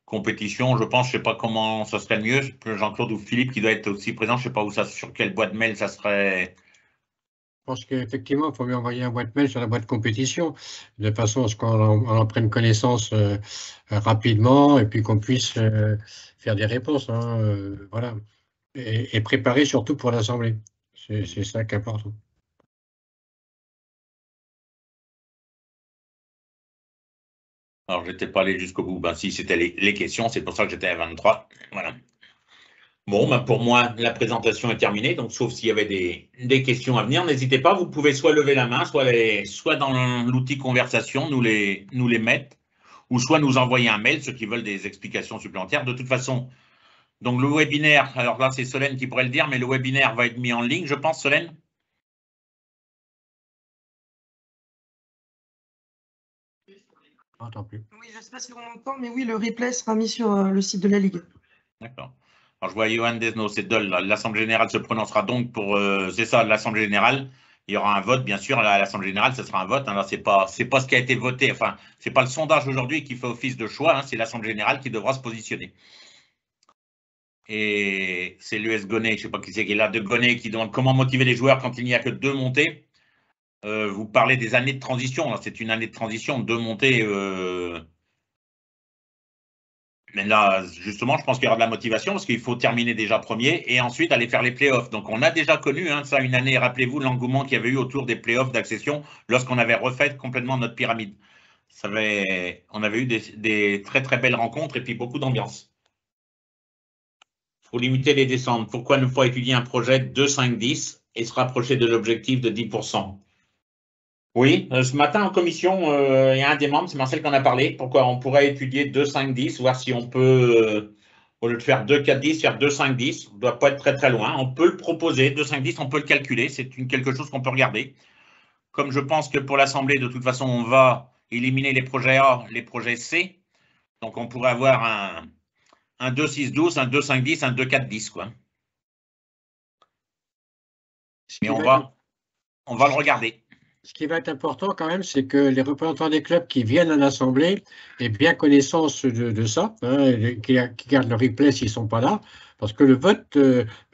compétition, je pense, je ne sais pas comment ça serait le mieux. Jean-Claude ou Philippe qui doit être aussi présent, je ne sais pas où ça, sur quelle boîte mail ça serait. Je pense qu'effectivement, il faut lui envoyer un boîte mail sur la boîte compétition, de façon à ce qu'on en prenne connaissance rapidement et puis qu'on puisse faire des réponses. Hein, voilà. Et préparer surtout pour l'Assemblée. C'est ça qui est important. Alors, je n'étais pas allé jusqu'au bout. Ben, si, c'était les questions, c'est pour ça que j'étais à 23. Voilà. Bon, ben, pour moi, la présentation est terminée. Donc, sauf s'il y avait des questions à venir, n'hésitez pas. Vous pouvez soit lever la main, soit dans l'outil conversation, nous les mettre, ou soit nous envoyer un mail, ceux qui veulent des explications supplémentaires. De toute façon, donc le webinaire, alors là, c'est Solène qui pourrait le dire, mais le webinaire va être mis en ligne, je pense, Solène? Plus. Oui, je ne sais pas si on m'entend, mais oui, le replay sera mis sur le site de la Ligue. D'accord. Alors, je vois Johan Desnos, c'est Dol. L'Assemblée générale se prononcera donc pour, c'est ça, l'Assemblée générale. Il y aura un vote, bien sûr. À l'Assemblée générale, ce sera un vote. Alors, c'est pas ce qui a été voté. Enfin, c'est pas le sondage aujourd'hui qui fait office de choix. Hein, c'est l'Assemblée générale qui devra se positionner. Et c'est l'US Gonnet, je ne sais pas qui c'est qui est là, de Gonnet, qui demande comment motiver les joueurs quand il n'y a que 2 montées. Vous parlez des années de transition. C'est une année de transition, 2 montées. Mais là, justement, je pense qu'il y aura de la motivation parce qu'il faut terminer déjà premier et ensuite aller faire les playoffs. Donc, on a déjà connu ça une année. Rappelez-vous l'engouement qu'il y avait eu autour des playoffs d'accession lorsqu'on avait refait complètement notre pyramide. On avait eu des très, très belles rencontres et puis beaucoup d'ambiance. Il faut limiter les descentes. Pourquoi ne pas étudier un projet de 5-10 et se rapprocher de l'objectif de 10%? Oui, ce matin en commission, il y a un des membres, c'est Marcel qui en a parlé. Pourquoi on pourrait étudier 2-5-10, voir si on peut, au lieu de faire 2-4-10, faire 2-5-10. On ne doit pas être très très loin. On peut le proposer, 2-5-10, on peut le calculer. C'est quelque chose qu'on peut regarder. Comme je pense que pour l'Assemblée, de toute façon, on va éliminer les projets A, les projets C. Donc, on pourrait avoir un 2-6-12, un 2-5-10, un 2-4-10, quoi. Mais on va le regarder. Ce qui va être important quand même, c'est que les représentants des clubs qui viennent à l'Assemblée aient bien connaissance de ça, hein, qui gardent le replay s'ils ne sont pas là, parce que le vote,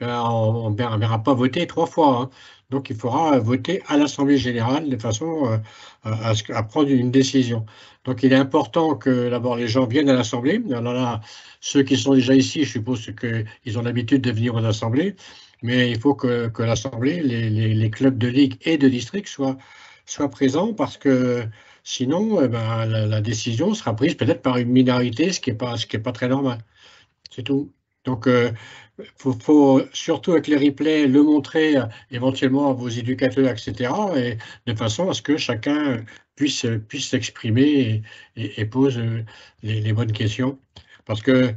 on ne verra pas voter 3 fois. Hein. Donc, il faudra voter à l'Assemblée générale de façon à prendre une décision. Donc, il est important que d'abord les gens viennent à l'Assemblée. Alors là, ceux qui sont déjà ici, je suppose qu'ils ont l'habitude de venir aux assemblées. Mais il faut que l'Assemblée, les clubs de ligue et de district soient présents parce que sinon, la décision sera prise peut-être par une minorité, ce qui est pas très normal. C'est tout. Donc, faut surtout avec les replays le montrer éventuellement à vos éducateurs, etc. Et de façon à ce que chacun puisse s'exprimer et pose les bonnes questions. Parce que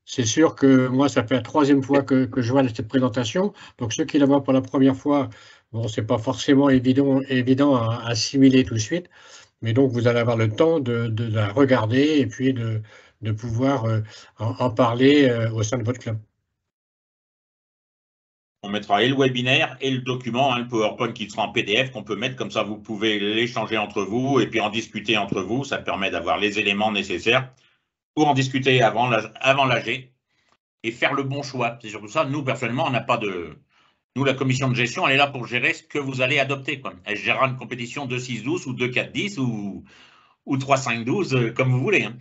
c'est sûr que moi, ça fait la 3e fois que je vois cette présentation. Donc, ceux qui la voient pour la première fois, bon, ce n'est pas forcément évident à assimiler tout de suite. Mais donc, vous allez avoir le temps de la regarder et puis de pouvoir en parler au sein de votre club. On mettra et le webinaire et le document, le PowerPoint qui sera en PDF qu'on peut mettre, comme ça vous pouvez l'échanger entre vous et puis en discuter entre vous. Ça permet d'avoir les éléments nécessaires pour en discuter avant l'AG et faire le bon choix. C'est surtout ça. Nous, personnellement, on n'a pas de... Nous, la commission de gestion, elle est là pour gérer ce que vous allez adopter, quoi. Elle gérera une compétition 2-6-12 ou 2-4-10 ou 3-5-12, comme vous voulez. Hein.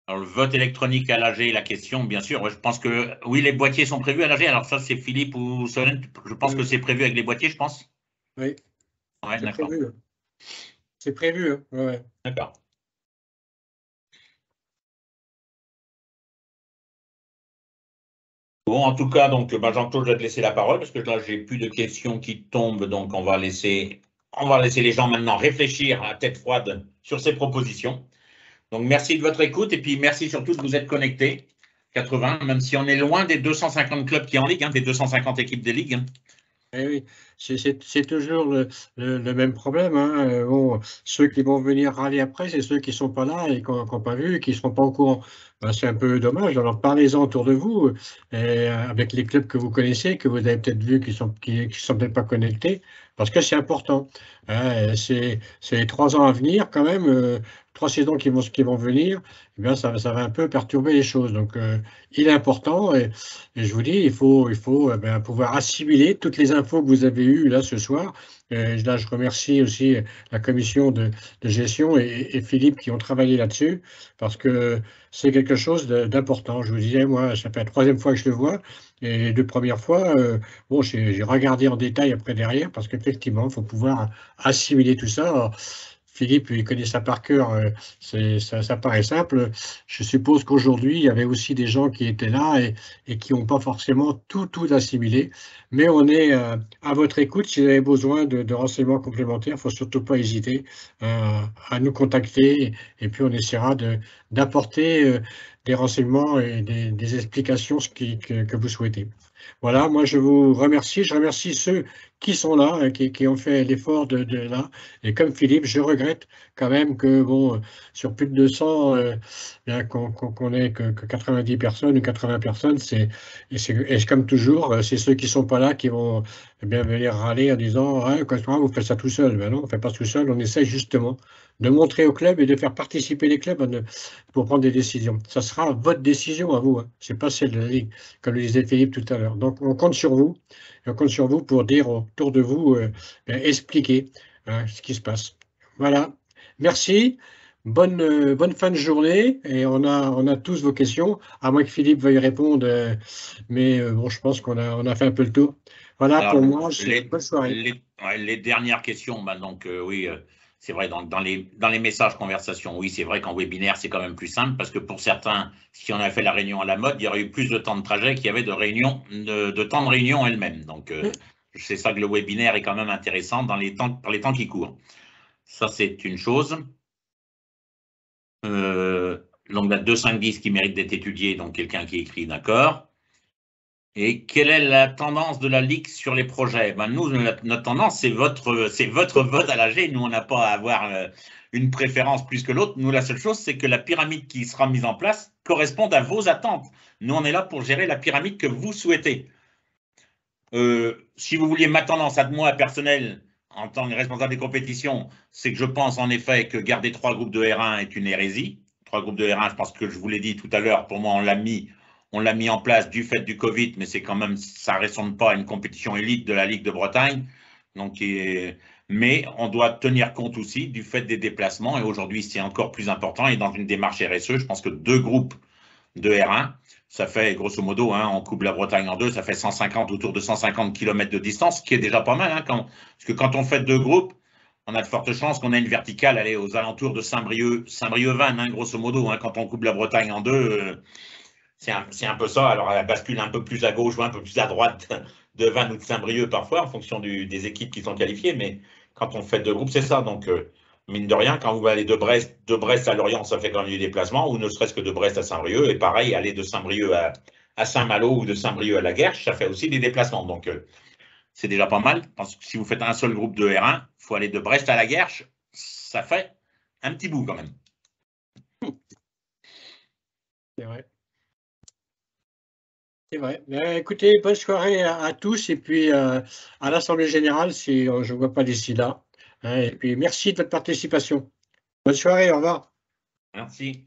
Alors, le vote électronique à l'AG, la question, bien sûr. Je pense que, oui, les boîtiers sont prévus à l'AG. Alors, ça, c'est Philippe ou Solène. Je pense que c'est prévu avec les boîtiers, je pense. Oui. Ouais, d'accord. C'est prévu. Hein. Ouais. D'accord. Bon, en tout cas, donc, Jean-Claude, je vais te laisser la parole parce que là, j'ai plus de questions qui tombent. Donc, on va laisser les gens maintenant réfléchir à tête froide sur ces propositions. Donc, merci de votre écoute et puis merci surtout de vous être connectés. 80, même si on est loin des 250 clubs qui sont en ligue, des 250 équipes de ligue. Eh oui, c'est toujours le même problème. Hein. Bon, ceux qui vont venir râler après, c'est ceux qui ne sont pas là et qui n'ont pas vu et qui ne seront pas au courant. Ben, c'est un peu dommage. Alors parlez-en autour de vous, avec les clubs que vous connaissez, que vous avez peut-être vus qui sont peut-être pas connectés, parce que c'est important. Hein. C'est les 3 ans à venir quand même. 3 saisons qui vont venir, eh bien, ça va un peu perturber les choses. Donc, il est important, et je vous dis, il faut pouvoir assimiler toutes les infos que vous avez eues là ce soir. Là, je remercie aussi la commission de gestion et Philippe qui ont travaillé là-dessus, parce que c'est quelque chose d'important. Je vous disais, moi, ça fait la 3e fois que je le vois, et les 2 premières fois, bon, j'ai regardé en détail après derrière, parce qu'effectivement, il faut pouvoir assimiler tout ça. Alors, Philippe, il connaît ça par cœur, ça paraît simple. Je suppose qu'aujourd'hui, il y avait aussi des gens qui étaient là et qui n'ont pas forcément tout assimilé. Mais on est à votre écoute. Si vous avez besoin de renseignements complémentaires, il ne faut surtout pas hésiter à nous contacter. Et puis, on essaiera d'apporter des renseignements et des explications que vous souhaitez. Voilà, moi je vous remercie. Je remercie ceux qui sont là, qui ont fait l'effort de là. Et comme Philippe, je regrette quand même que, bon, sur plus de 200, bien qu'on ait que 90 personnes ou 80 personnes, et comme toujours, c'est ceux qui ne sont pas là qui vont bien venir râler en disant ah, vous faites ça tout seul. Ben non, on ne fait pas tout seul. On essaie justement de montrer au club et de faire participer les clubs pour prendre des décisions. Ça sera votre décision à vous, hein. Ce n'est pas celle de la Ligue, comme le disait Philippe tout à l'heure. Donc, on compte sur vous. Et on compte sur vous pour dire autour de vous, expliquer ce qui se passe. Voilà. Merci. Bonne fin de journée. Et on a tous vos questions, à moins que Philippe veuille répondre. Mais bon, je pense qu'on a fait un peu le tour. Voilà, alors, pour moi, bonne soirée. Les dernières questions, donc oui, c'est vrai, dans les messages conversations, oui, c'est vrai qu'en webinaire, c'est quand même plus simple, parce que pour certains, si on avait fait la réunion à la mode, il y aurait eu plus de temps de trajet qu'il y avait de temps de réunion elle-même. Donc, c'est ça que le webinaire est quand même intéressant par les temps qui courent. Ça, c'est une chose. Donc, la 2.5.10 qui mérite d'être étudiée, donc quelqu'un qui écrit, d'accord. Et quelle est la tendance de la Ligue sur les projets? Nous, notre tendance, c'est votre vote à l'AG. Nous, on n'a pas à avoir une préférence plus que l'autre. Nous, la seule chose, c'est que la pyramide qui sera mise en place corresponde à vos attentes. Nous, on est là pour gérer la pyramide que vous souhaitez. Si vous vouliez ma tendance à moi personnelle, en tant que responsable des compétitions, c'est que je pense en effet que garder 3 groupes de R1 est une hérésie. 3 groupes de R1, je pense que je vous l'ai dit tout à l'heure, pour moi, on l'a mis en place du fait du Covid, mais c'est quand même, ça ne ressemble pas à une compétition élite de la Ligue de Bretagne. Donc, mais on doit tenir compte aussi du fait des déplacements, et aujourd'hui, c'est encore plus important. Et dans une démarche RSE, je pense que 2 groupes de R1, ça fait grosso modo, on coupe la Bretagne en 2, ça fait autour de 150 km de distance, ce qui est déjà pas mal. Parce que quand on fait 2 groupes, on a de fortes chances qu'on ait une verticale aller aux alentours de Saint-Brieuc-Vannes, grosso modo. Quand on coupe la Bretagne en 2, c'est un peu ça. Alors, elle bascule un peu plus à gauche ou un peu plus à droite de Vannes ou de Saint-Brieuc parfois, en fonction des équipes qui sont qualifiées. Mais quand on fait 2 groupes, c'est ça. Donc, mine de rien, quand vous allez de Brest à Lorient, ça fait quand même du déplacement, ou ne serait-ce que de Brest à Saint-Brieuc. Et pareil, aller de Saint-Brieuc à Saint-Malo ou de Saint-Brieuc à la Guerche, ça fait aussi des déplacements. Donc, c'est déjà pas mal. Parce que si vous faites un seul groupe de R1, il faut aller de Brest à la Guerche. Ça fait un petit bout quand même. C'est vrai. C'est vrai. Mais écoutez, bonne soirée à tous. Et puis, à l'Assemblée générale, si je ne vois pas d'ici là. Et puis, merci de votre participation. Bonne soirée, au revoir. Merci.